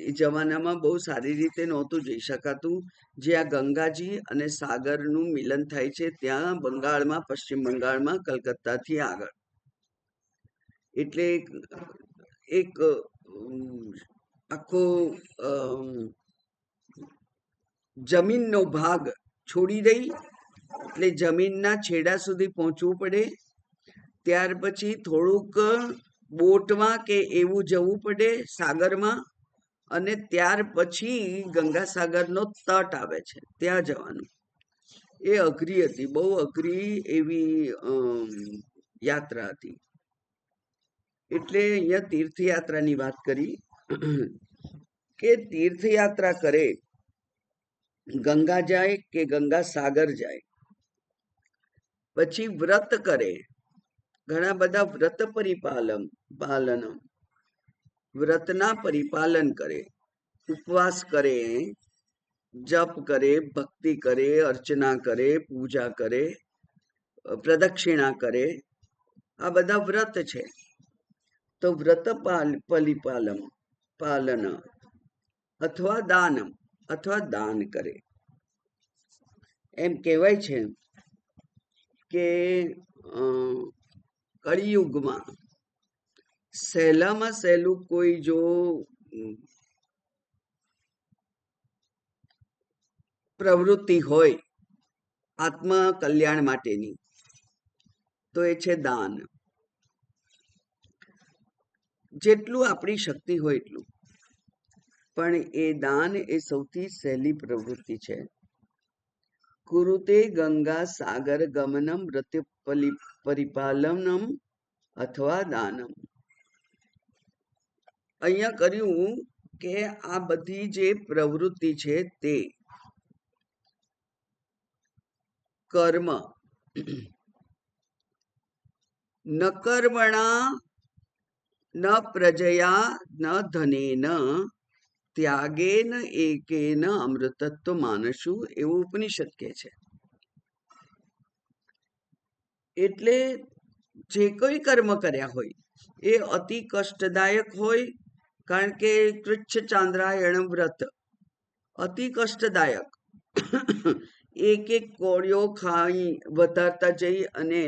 એ જમાનામાં બહુ સારી રીતે નહોતું જઈ શકાતું. જ્યાં ગંગાજી અને સાગરનું મિલન થાય છે ત્યાં બંગાળમાં, પશ્ચિમ બંગાળમાં, કલકત્તાથી આગળ. એટલે એક આખો જમીનનો ભાગ છોડી દઈ, એટલે જમીનના છેડા સુધી પહોંચવું પડે. ત્યાર પછી થોડુંક બોટમાં કે એવું જવું પડે સાગરમાં, અને ત્યાર પછી ગંગાસાગરનો તટ આવે છે, ત્યાં જવાનું. એ અઘરી હતી, બહુ અઘરી એવી યાત્રા હતી. એટલે અહીંયા તીર્થયાત્રાની વાત કરી કે તીર્થયાત્રા કરે, ગંગા જાય કે ગંગા સાગર જાય, પછી વ્રત કરે. ઘણા બધા વ્રત પાલન, વ્રતના પરિપાલન કરે, ઉપવાસ કરે, જપ કરે, ભક્તિ કરે, અર્ચના કરે, પૂજા કરે, પ્રદક્ષિણા કરે, આ બધા વ્રત છે. તો વ્રત પાલન અથવા દાન કરે. એમ કહેવાય છે કે કળિયુગમાં સહેલામાં સહેલું કોઈ જો પ્રવૃત્તિ હોય આત્મ કલ્યાણ માટેની, તો એ છે દાન. જેટલું આપણી શક્તિ હોય એટલું, પણ એ દાન એ સૌથી સહેલી પ્રવૃત્તિ છે. કુરુતે ગંગા સાગર ગમનમ વ્રત પરિપાલનમ અથવા દાનમ. અહીંયા કર્યું કે આ બધી જે પ્રવૃત્તિ છે તે કર્મ ન કર્મણા ન પ્રજયા ન ધનેન ત્યાગેન એકેન અમૃતત્વ માનશું, એવું ઉપનિષદ કહે છે. એટલે જે કોઈ કર્મ કર્યા હોય એ અતિ કષ્ટદાયક હોય, કારણ કે કૃચ્છ ચાંદ્રાયણ વ્રત અતિ કષ્ટદાયક. એક એક કોળિયો ખાઈ વધારતા જઈ અને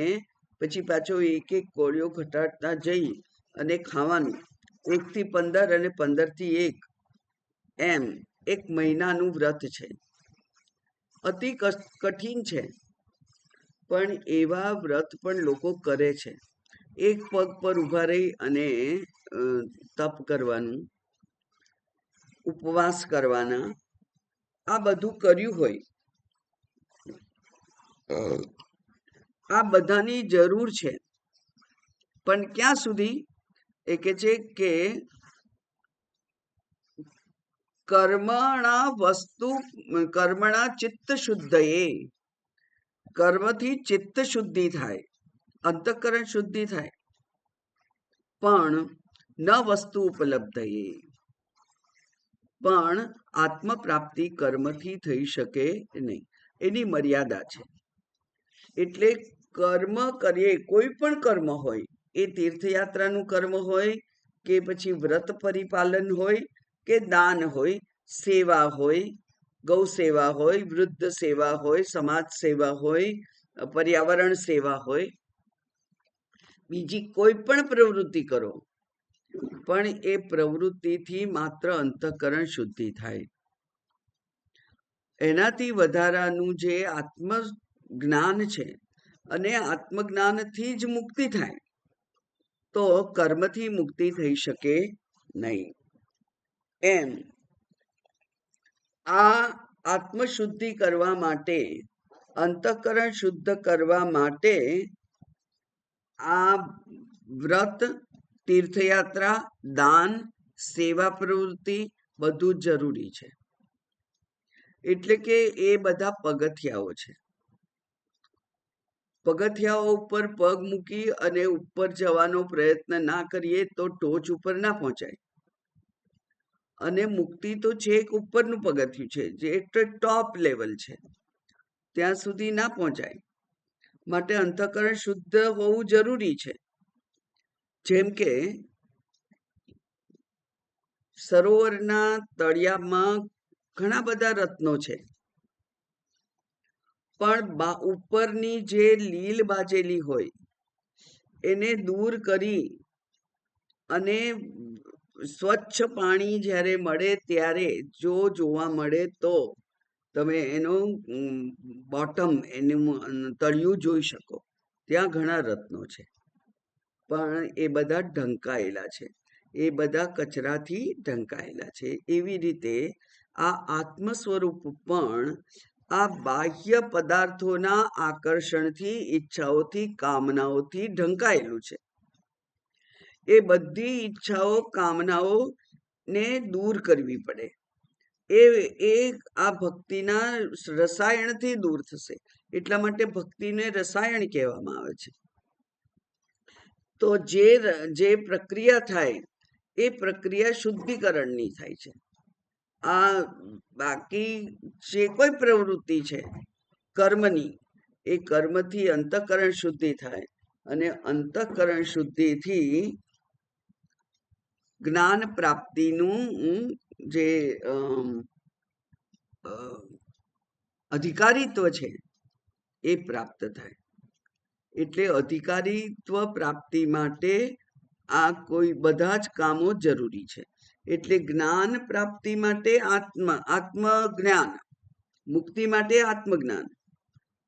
પછી પાછો એક એક કોળિયો ઘટાડતા જઈ અને ખાવાનું. 1 થી 15 અને 15 થી 1 એમ 1 મહિનાનું વ્રત છે. અતિ કઠિન છે, પણ એવા વ્રત પણ લોકો કરે છે. એક પગ પર ઊભા રહી અને તપ કરવાનું, ઉપવાસ કરવાના, આ બધું કર્યું હોય. આ બધાની જરૂર છે, પણ ક્યાં સુધી? એ કે છે કે કર્મણા ચિત્ત શુદ્ધયે, કર્મથી ચિત્ત શુદ્ધિ થાય, અંતઃકરણ શુદ્ધિ થાય, પણ ન વસ્તુ ઉપલબ્ધયે, પણ આત્મ પ્રાપ્તિ કર્મથી થઈ શકે નહીં, એની મર્યાદા છે. એટલે કર્મ કરીએ, કોઈ પણ કર્મ હોય, એ તીર્થયાત્રાનું કર્મ હોય કે પછી વ્રત પરિપાલન હોય કે દાન હોય, સેવા હોય, ગૌ સેવા હોય, વૃદ્ધ સેવા હોય, સમાજ સેવા હોય, પર્યાવરણ સેવા હોય, બીજી કોઈ પણ પ્રવૃત્તિ કરો, પણ એ પ્રવૃત્તિથી માત્ર અંતઃકરણ શુદ્ધિ થાય. એનાથી વધારાનું જે આત્મ જ્ઞાન છે, અને આત્મજ્ઞાનથી જ મુક્તિ થાય, તો કર્મથી મુક્તિ થઈ શકે નહીં. એમ આત્મશુદ્ધિ કરવા માટે, અંતઃકરણ શુદ્ધ કરવા માટે આ વ્રત, તીર્થયાત્રા, દાન, સેવા પ્રવૃત્તિ બધું જ જરૂરી છે. એટલે કે એ બધા પગથિયાઓ છે. પગથિયાઓ ઉપર પગ મૂકી અને ઉપર જવાનો પ્રયત્ન ના કરીએ તો ટોચ ઉપર ના પહોંચાય. અને મુક્તિ તો છેક ઉપરનું પગથિયું છે, જે ટોપ લેવલ છે, ત્યાં સુધી ના પહોંચાય. માટે અંતઃકરણ શુદ્ધ હોવું જરૂરી છે. જેમ કે સરોવરના તળિયામાં ઘણા બધા રત્નો છે, પણ ઉપરની જે લીલ બાજેલી હોય એને દૂર કરી અને સ્વચ્છ પાણી જ્યારે મળે ત્યારે જો જોવા મળે તો તમે એનું બોટમ, એનું તળિયું જોઈ શકો. ત્યાં ઘણા રત્નો છે, પણ એ બધા ઢંકાયેલા છે, એ બધા કચરાથી ઢંકાયેલા છે. એવી રીતે આ આત્મ સ્વરૂપ પણ આ બાહ્ય પદાર્થોના આકર્ષણથી, ઈચ્છાઓથી, કામનાઓથી ઢંકાયેલું છે. એ બધી ઈચ્છાઓ, કામનાઓ ને દૂર કરવી પડે. એ આ ભક્તિના રસાયણથી દૂર થશે. એટલા માટે ભક્તિને રસાયણ કહેવામાં આવે છે. તો જે પ્રક્રિયા થાય એ પ્રક્રિયા શુદ્ધિકરણની થાય છે. આ બાકી જે કોઈ પ્રવૃત્તિ છે કર્મની, એ કર્મથી અંતઃકરણ શુદ્ધિ થાય, અને અંતઃકરણ શુદ્ધિથી જ્ઞાન પ્રાપ્તિનું જે અધિકારીત્વ છે એ પ્રાપ્ત થાય. એટલે અધિકારીત્વ પ્રાપ્તિ માટે આ કોઈ બધા જ કામો જરૂરી છે. એટલે જ્ઞાન પ્રાપ્તિ માટે આત્મજ્ઞાન, મુક્તિ માટે આત્મજ્ઞાન,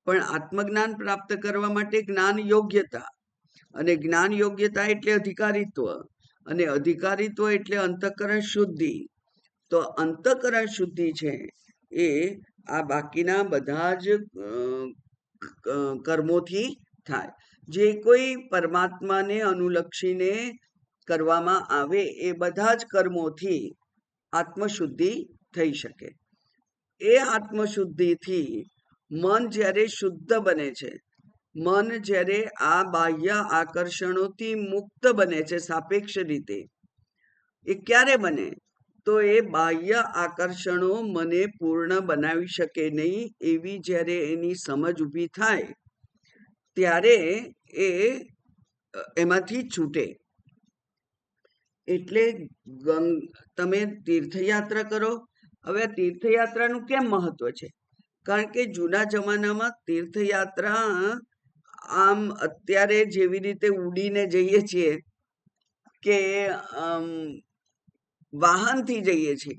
પણ આત્મજ્ઞાન પ્રાપ્ત કરવા માટે જ્ઞાન યોગ્યતા, અને જ્ઞાન યોગ્યતા એટલે અધિકારીત્વ, અને અધિકારીત્વ એટલે અંતઃકરણ શુદ્ધિ. તો અંતઃકરણ શુદ્ધિ છે એ આ બાકીના બધા જ કર્મોથી થાય. જે કોઈ પરમાત્માને અનુલક્ષીને કરવામાં આવે એ બધા જ કર્મોથી આત્મશુદ્ધિ થઈ શકે. એ આત્મશુદ્ધિથી મન જ્યારે શુદ્ધ બને છે, મન જ્યારે આ બાહ્ય આકર્ષણોથી મુક્ત બને છે સાપેક્ષ રીતે, એ ક્યારે બને? તો એ બાહ્ય આકર્ષણો મને પૂર્ણ બનાવી શકે નહીં એવી જ્યારે એની સમજ ઊભી થાય ત્યારે એ એમાંથી છૂટે. એટલે તમે તીર્થયાત્રા કરો. હવે તીર્થયાત્રાનું કેમ મહત્વ છે? કારણ કે જૂના જમાનામાં તીર્થયાત્રા આમ અત્યારે જેવી રીતે ઉડીને જઈએ છીએ કે વાહનથી જઈએ છીએ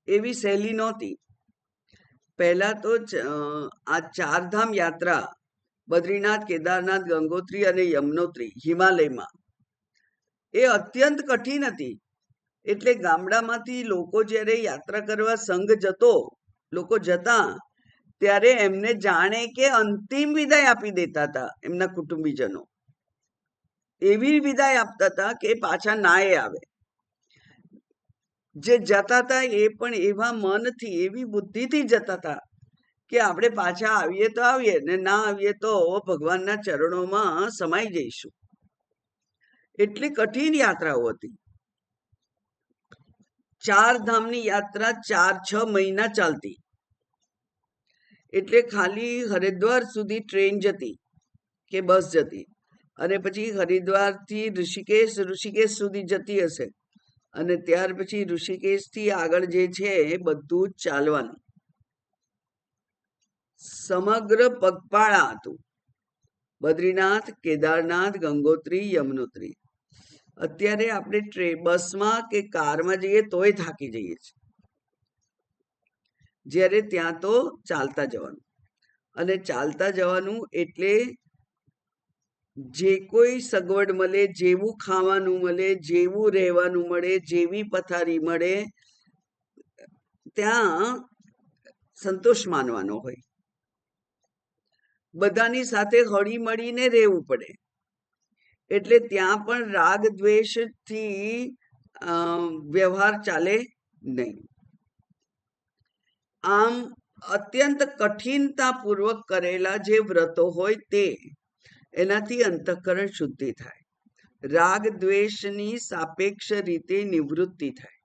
એવી સહેલી નહોતી. પહેલા તો આ ચારધામ યાત્રા, બદ્રીનાથ, કેદારનાથ, ગંગોત્રી અને યમનોત્રી હિમાલયમાં, એ અત્યંત કઠિન હતી. એટલે ગામડામાંથી લોકો જ્યારે યાત્રા કરવા સંઘ જતો, લોકો જતા, ત્યારે એમને જાણે કે અંતિમ વિદાય આપી દેતા હતા એમના કુટુંબીજનો. એવી વિદાય આપતા હતા કે પાછા નાએ આવે. જે જતા હતા એ પણ એવા મનથી, એવી બુદ્ધિથી જતા હતા કે આપણે પાછા આવીએ તો આવીએ, ને ના આવીએ તો ભગવાનના ચરણોમાં સમાઈ જઈશું. એટલી કઠિન યાત્રાઓ હતી. 4 ધામની યાત્રા 4-6 મહિના ચાલતી. એટલે ખાલી હરિદ્વાર સુધી ટ્રેન જતી કે બસ જતી, અને પછી હરિદ્વારથી ઋષિકેશ સુધી જતી હશે, અને ત્યાર પછી ઋષિકેશથી આગળ જે છે એ બધું જ ચાલવાનું. સમગ્ર પગપાળા હતું. બદ્રીનાથ, કેદારનાથ, ગંગોત્રી, યમનોત્રી. અત્યારે આપણે બસમાં કે કારમાં જઈએ તોય થાકી જઈએ છીએ, જ્યારે ત્યાં તો ચાલતા જવાનું. અને ચાલતા જવાનું એટલે જે કોઈ સગવડ મળે, જેવું ખાવાનું મળે, જેવું રહેવાનું મળે, જેવી પથારી મળે, ત્યાં સંતોષ માનવાનો હોય, બધાની સાથે હળી મળીને રહેવું પડે. એટલે ત્યાં પણ રાગ દ્વેષથી વ્યવહાર ચાલે નહીં. આમ અત્યંત કઠિનતાપૂર્વક કરેલા જે વ્રતો હોય તે, એનાથી અંતઃકરણ શુદ્ધિ થાય, રાગ દ્વેષની સાપેક્ષ રીતે નિવૃત્તિ થાય.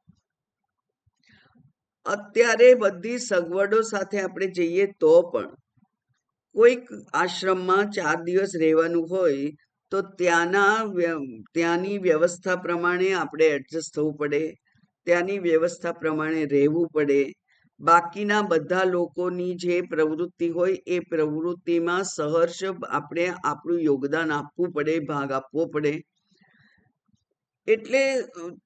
અત્યારે બધી સગવડો સાથે આપણે જઈએ તો પણ કોઈક આશ્રમમાં 4 દિવસ રહેવાનું હોય તો ત્યાંની વ્યવસ્થા પ્રમાણે આપણે એડજસ્ટ થવું પડે, ત્યાંની વ્યવસ્થા પ્રમાણે રહેવું પડે. બાકીના બધા લોકોની જે પ્રવૃત્તિ હોય એ પ્રવૃત્તિમાં સહર્ષ આપણે આપણું યોગદાન આપવું પડે, ભાગ આપવો પડે. એટલે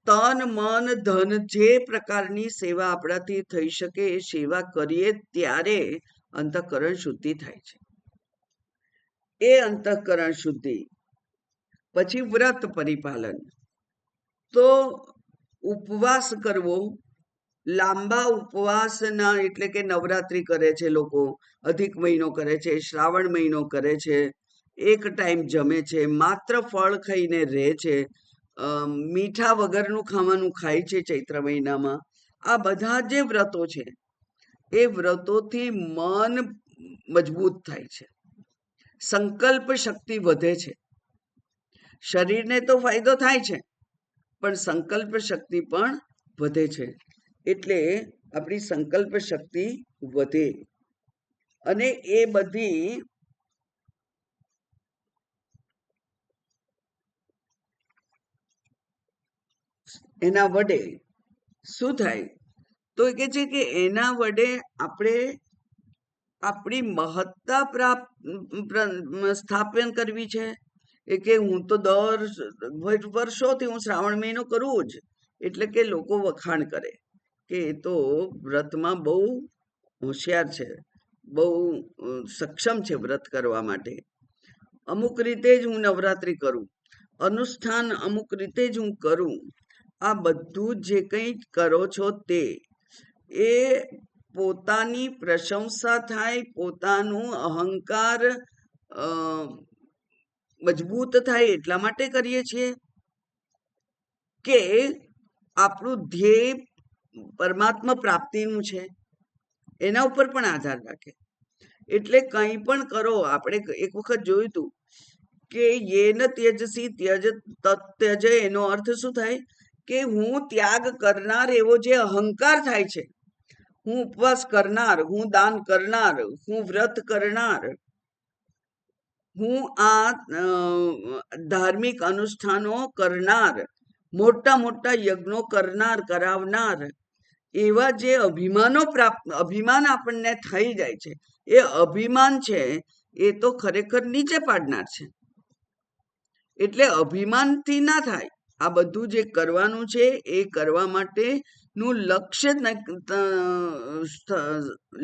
તન મન ધન જે પ્રકારની સેવા આપણાથી થઈ શકે એ સેવા કરીએ ત્યારે અંતઃકરણ શુદ્ધિ થાય છે. એ અંતઃકરણ શુદ્ધિ પછી વ્રત પરિપાલન. તો ઉપવાસ કરવો, લાંબા ઉપવાસના, એટલે કે નવરાત્રિ કરે છે લોકો, અધિક મહિનો કરે છે, શ્રાવણ મહિનો કરે છે, એક ટાઈમ જમે છે, માત્ર ફળ ખાઈને રહે છે, મીઠા વગરનું ખાવાનું ખાય છે ચૈત્ર મહિનામાં. આ બધા જે વ્રતો છે એ વ્રતોથી મન મજબૂત થાય છે, સંકલ્પ શક્તિ વધે છે. શરીરને તો ફાયદો થાય છે પણ સંકલ્પ શક્તિ પણ વધે છે. એટલે આપણી સંકલ્પ શક્તિ વધે અને એ બધી એના વડે શું થાય? તો એ કહે છે કે એના વડે આપણે આપણી મહત્તા સ્થાપન કરવી છે. એ કે હું તો વર્ષોથી હું શ્રાવણ મહિનો કરું જ, એટલે કે લોકો વખાણ કરે કે એ તો વ્રતમાં બહુ હોશિયાર છે, બહુ સક્ષમ છે વ્રત કરવા માટે. અમુક રીતે જ હું નવરાત્રિ કરું, અનુષ્ઠાન અમુક રીતે જ હું કરું. આ બધું જે કંઈ કરો છો તે એ પોતાની પ્રશંસા થાય, પોતાનું અહંકાર મજબૂત થાય એટલા માટે કરીએ છીએ કે આપણું ધ્યેય પરમાત્મા પ્રાપ્તિનું છે, એના ઉપર પણ આધાર રાખે. એટલે કંઈ પણ કરો, આપણે એક વખત જોયું હતું કે યેન ત્યજસી ત્યજ તત્યજ, એનો અર્થ શું થાય કે હું ત્યાગ કરનાર એવો જે અહંકાર થાય છે, હું ઉપવાસ કરનાર, હું દાન કરનાર, હું વ્રત કરનાર, હું આ ધાર્મિક અનુષ્ઠાનો કરનાર, મોટા મોટા યજ્ઞો કરનાર, કરાવનાર, એવા જે અભિમાન આપણને થઈ જાય છે, એ અભિમાન છે એ તો ખરેખર નીચે પાડનાર છે. એટલે અભિમાનથી ના થાય. આ બધું જે કરવાનું છે એ કરવા માટેનું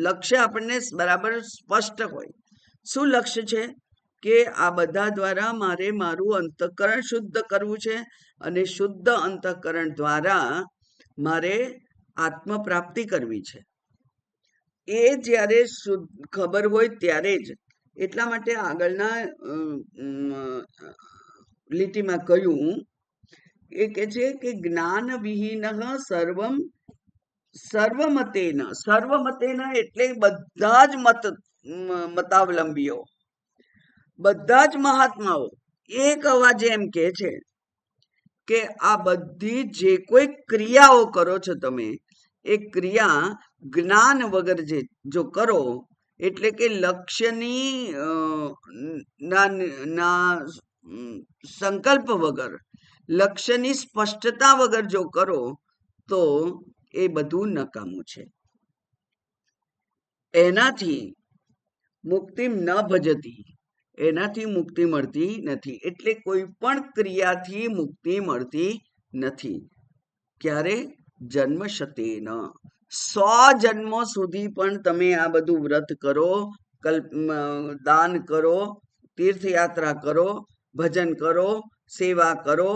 લક્ષ્ય આપણને બરાબર સ્પષ્ટ હોય. શું લક્ષ્ય છે? કે આ બધા દ્વારા મારે મારું અંતઃકરણ શુદ્ધ કરવું છે, અને શુદ્ધ અંતઃકરણ દ્વારા મારે આત્મ પ્રાપ્તિ કરવી છે. એ જ્યારે ખબર હોય ત્યારે જ. એટલા માટે આગળના લીટીમાં કહ્યું એ કે છે કે જ્ઞાન વિહીન સર્વમતેન એટલે બધા જ મતાવલંબીઓ, બધા જ મહાત્માઓ એક અવાજે એમ કે છે કે આ બધી જે કોઈ ક્રિયાઓ કરો છો તમે, એ ક્રિયા જ્ઞાન વગર જો કરો, એટલે કે લક્ષ્યની સંકલ્પ વગર, લક્ષ્યની સ્પષ્ટતા વગર જો કરો તો એ બધું નકામું છે. એનાથી મુક્તિ ન ભજતી, એનાથી મુક્તિ મળતી નથી. એટલે કોઈ પણ ક્રિયાથી મુક્તિ મળતી નથી. ક્યારે? જન્મ શતેન, 100 જન્મો સુધી પણ તમે આ બધું વ્રત કરો, દાન કરો, તીર્થયાત્રા કરો, ભજન કરો, સેવા કરો,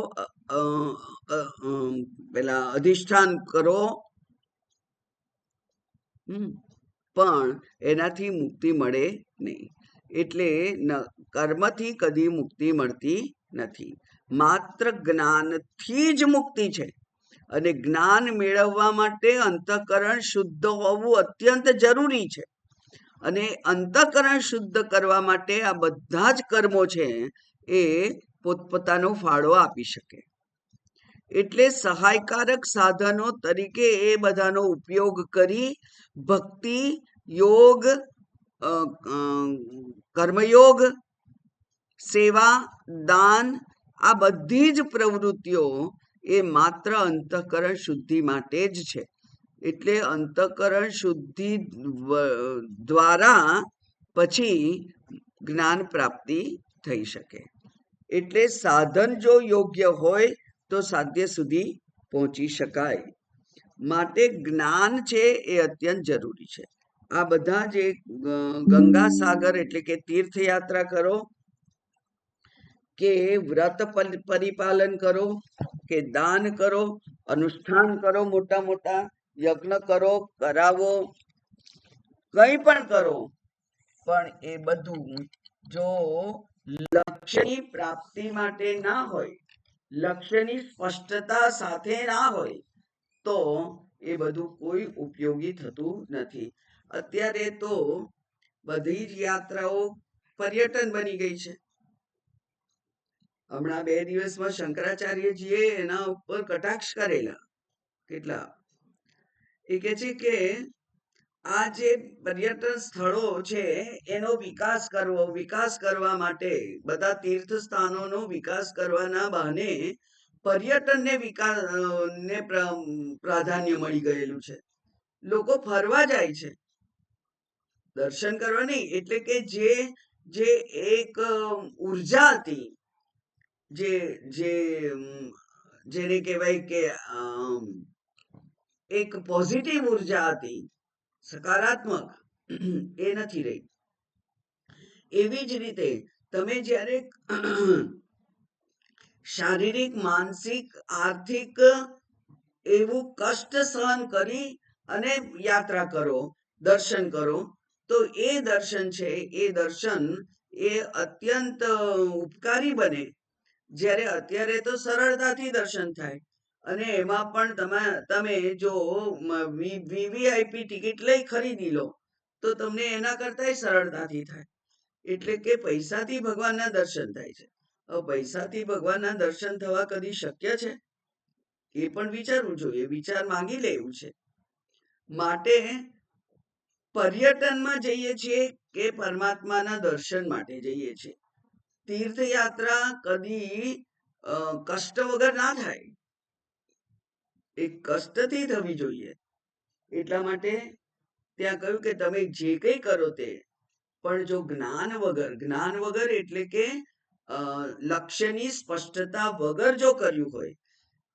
પેલા અધિષ્ઠાન કરો, પણ એનાથી મુક્તિ મળે નહીં. એટલે કર્મથી કદી મુક્તિ મળતી નથી. માત્ર જ્ઞાનથી જ મુક્તિ છે. અને જ્ઞાન મેળવવા માટે અંતઃકરણ શુદ્ધ હોવું અત્યંત જરૂરી છે. અને અંતઃકરણ શુદ્ધ કરવા માટે આ બધા જ કર્મો છે એ પોતપોતાનો ફાળો આપી શકે. એટલે સહાયકારક સાધનો તરીકે એ બધાનો ઉપયોગ કરી ભક્તિ, યોગ, કર્મયોગ, સેવા, દાન, આ બધી જ પ્રવૃત્તિઓ એ માત્ર અંતઃકરણ શુદ્ધિ માટે જ છે. એટલે અંતઃકરણ શુદ્ધિ દ્વારા પછી જ્ઞાન પ્રાપ્તિ થઈ શકે. એટલે સાધન જો યોગ્ય હોય તો સાધ્ય સુધી પહોંચી શકાય. માટે જ્ઞાન છે એ અત્યંત જરૂરી છે. આ બધા જે ગંગા સાગર એટલે કે તીર્થયાત્રા કરો કે વ્રત પરિપાલન કરો કે દાન કરો, અનુષ્ઠાન કરો, મોટા મોટા યજ્ઞ કરો, કરાવો, કંઈ પણ કરો, પણ એ બધું જો લક્ષ્યની પ્રાપ્તિ માટે ના હોય, લક્ષ્યની સ્પષ્ટતા સાથે ના હોય, તો એ બધું કોઈ ઉપયોગી થતું નથી. અત્યારે તો બધી જ યાત્રાઓ પર્યટન બની ગઈ છે. હમણાં 2 દિવસમાં શંકરાચાર્યજીએ એના ઉપર કટાક્ષ કરેલા. કેટલા એ કે છે કે આ જે પર્યટન સ્થળો છે એનો વિકાસ કરવો, વિકાસ કરવા માટે બધા તીર્થ સ્થાનોનો વિકાસ કરવાના બહાને પર્યટનને વિકાસ ને પ્રાધાન્ય મળી ગયેલું છે. લોકો ફરવા જાય છે, દર્શન કરવા નહીં. એટલે કે જે એક ઉર્જા હતી, જેને કહેવાય કે એક પોઝિટિવ ઉર્જા હતી, સકારાત્મક, એ નથી રહી. એવી જ રીતે તમે જ્યારે શારીરિક, માનસિક, આર્થિક એવું કષ્ટ સહન કરી અને યાત્રા કરો, દર્શન કરો, તો એ દર્શન છે એ દર્શન એ અત્યંત ઉપકારી બને. જ્યારે અત્યારે તો સરળતાથી દર્શન થાય, અને એમાં પણ તમે જો વીવીઆઈપી ટિકિટ લઈ ખરીદી લો તો તમને એના કરતા સરળતાથી થાય. એટલે કે પૈસાથી ભગવાનના દર્શન થાય છે. પૈસાથી ભગવાનના દર્શન થવા કદી શક્ય છે? એ પણ વિચારવું જોઈએ, વિચાર માંગી લેવું છે. માટે પર્યટનમાં જઈએ છીએ કે પરમાત્માના દર્શન માટે જઈએ છીએ. તીર્થયાત્રા કદી કષ્ટ વગર ના થાય, એ કષ્ટથી થવી જોઈએ. એટલા માટે ત્યાં કહ્યું કે તમે જે કંઈ કરો તે પણ જો જ્ઞાન વગર એટલે કે લક્ષ્યની સ્પષ્ટતા વગર જો કર્યું હોય,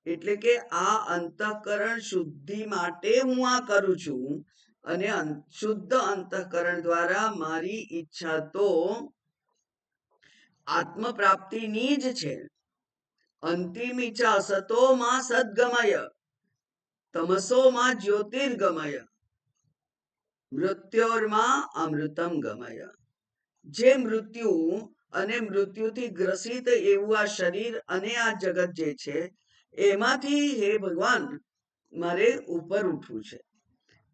એટલે કે આ અંતઃકરણ શુદ્ધિ માટે હું આ કરું છું, અને શુદ્ધ અંતઃકરણ દ્વારા મારી ઈચ્છા તો આત્મ પ્રાપ્તિની જ છે. અંતિમ ઈચ્છા સતો માં સદગમય, તમસો માં જ્યોતિર્ગમય, મૃત્યોર્માં અમૃતમ ગમય. જે મૃત્યુ અને મૃત્યુથી ગ્રસિત એવું આ શરીર અને આ જગત જે છે, એમાંથી હે ભગવાન મારે ઉપર ઉઠવું છે,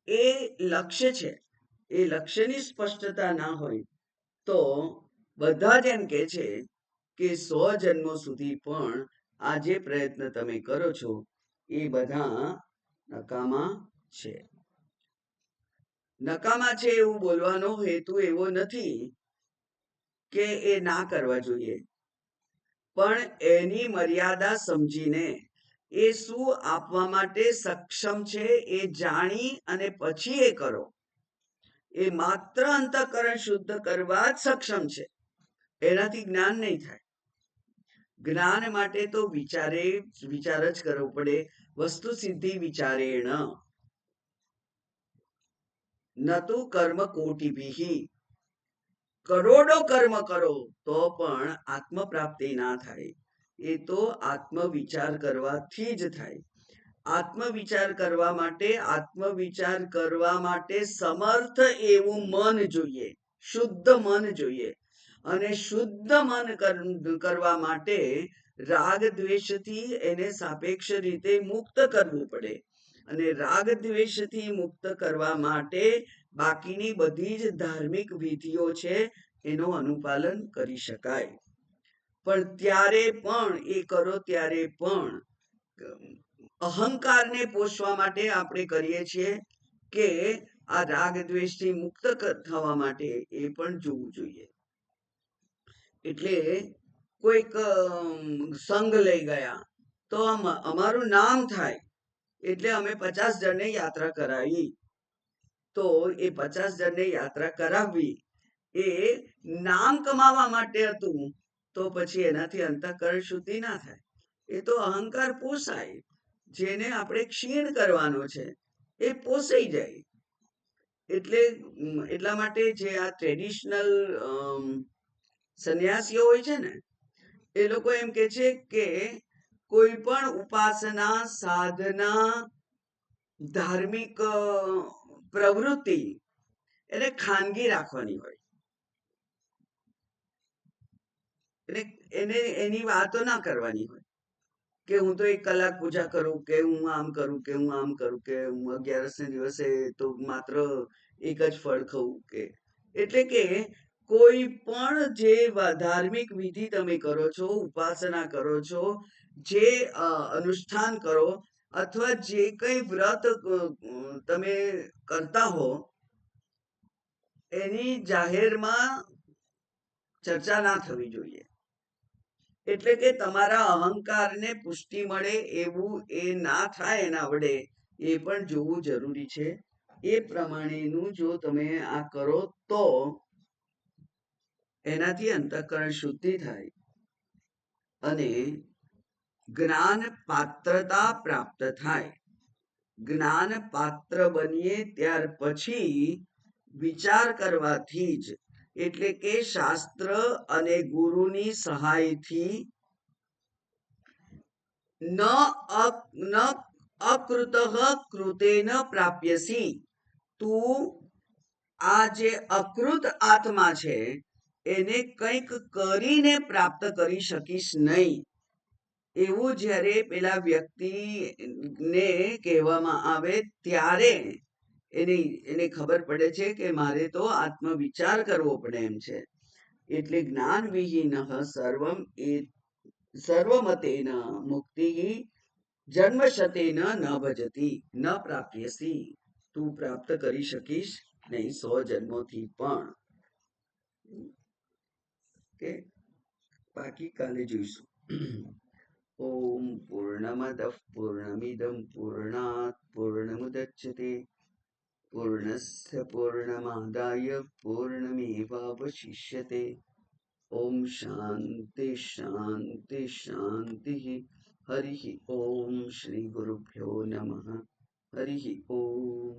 એ લક્ષ્ય છે. એ લક્ષ્યની સ્પષ્ટતા ના હોય તો બધા જ એમ કે છે કે 100 જન્મો સુધી પણ આ જે પ્રયત્ન તમે કરો છો એ બધા નકામા છે. નકામા છે એવું બોલવાનો હેતુ એવો નથી કે એ ના કરવા જોઈએ, પણ એની મર્યાદા સમજીને એ શું આપવા માટે સક્ષમ છે એ જાણી અને પછી એ કરો. એ માત્ર અંતઃકરણ શુદ્ધ કરવા જ સક્ષમ છે, એનાથી જ્ઞાન નહીં થાય. જ્ઞાન માટે તો વિચાર જ કરવો પડે. વસ્તુ સિદ્ધિ વિચારેણ નતુ કર્મ કોટિભિઃ. કરોડો કર્મ કરો તો પણ આત્મ પ્રાપ્તિ ના થાય. એ તો આત્મ વિચાર કરવાથી જ થાય. આત્મવિચાર કરવા માટે સમર્થ એવું મન જોઈએ, શુદ્ધ મન જોઈએ. અને શુદ્ધ મન કરવા માટે રાગ દ્વેષથી એને સાપેક્ષ રીતે મુક્ત કરવું પડે. અને રાગ દ્વેષથી મુક્ત કરવા માટે બાકીની બધી જ ધાર્મિક વિધિઓ છે એનો અનુપાલન કરી શકાય. પણ ત્યારે પણ એ કરો ત્યારે પણ અહંકારને પોષવા માટે આપણે કરીએ છીએ કે આ રાગ દ્વેષથી મુક્ત થવા માટે એ પણ જોવું જોઈએ. એટલે કોઈક સંઘ લઈ ગયા તો અમારું નામ થાય એટલે અમે 50 જણને યાત્રા કરાવી. તો એ 50 જણને યાત્રા કરાવવી એ નામ કમાવા માટે હતું, તો પછી એનાથી અંતઃકરણ શુદ્ધિ ના થાય. એ તો અહંકાર પોસાય, જેને આપણે ક્ષીણ કરવાનો છે એ પોસાઈ જાય. એટલે એટલા માટે જે આ ટ્રેડિશનલ સંન્યાસીઓ હોય છે ને, એ લોકો એમ કે છે કે કોઈ પણ ઉપાસના, સાધના, ધાર્મિક પ્રવૃત્તિ એને ખાનગી રાખવાની હોય. એટલે એને એની વાતો ના કરવાની હોય કે હું તો 1 કલાક પૂજા કરું, કે હું આમ કરું, કે હું આમ કરું, કે હું 11 દિવસે તો માત્ર એક જ ફળ ખાઉં. કે એટલે કે કોઈ પણ જે ધાર્મિક વિધિ તમે કરો છો, ઉપાસના કરો છો, જે અનુષ્ઠાન કરો, અથવા જે કઈ વ્રત તમે કરતા હો, એની જાહેરમાં ચર્ચા ના થવી જોઈએ. એટલે કે તમારા અહંકારને પુષ્ટિ મળે એવું એ ના થાય એના વડે, એ પણ જોવું જરૂરી છે. એ પ્રમાણેનું જો તમે આ કરો તો એનાથી અંતઃકરણ શુદ્ધિ થાય અને જ્ઞાન પાત્રતા પ્રાપ્ત થાય. જ્ઞાન પાત્ર બનીએ ત્યાર પછી વિચાર કરવાથી જ, એટલે કે શાસ્ત્ર અને ગુરુની સહાયથી ન અકૃત કૃતેન પ્રાપ્યસી, તું આ જે અકૃત આત્મા છે એને કંઈક કરીને પ્રાપ્ત કરી શકીશ નહીં. એવું જ્યારે પેલા વ્યક્તિને કહેવામાં આવે ત્યારે એને ખબર પડે છે કે મારે તો આત્મવિચાર કરવો પડે એમ છે. એટલે જ્ઞાન વિહીન સર્વમતેન મુક્તિ જન્મશતેન ન ભજતી ન પ્રાપ્યસી. તું પ્રાપ્ત કરી શકીશ નહીં 100 જન્મોથી પણ. કે બાકી કાલે જોઈશું. ઓમ પૂર્ણમદ પૂર્ણમિદમ પૂર્ણાત પૂર્ણમુદચ્યતે પૂર્ણસ્ય પૂર્ણમાદાય પૂર્ણમેવાવશિષ્યતે. ઓમ શાંતિ શાંતિ શાંતિ. હરિ ઓમ. શ્રી ગુરુભ્યો નમઃ. હરિ ઓમ.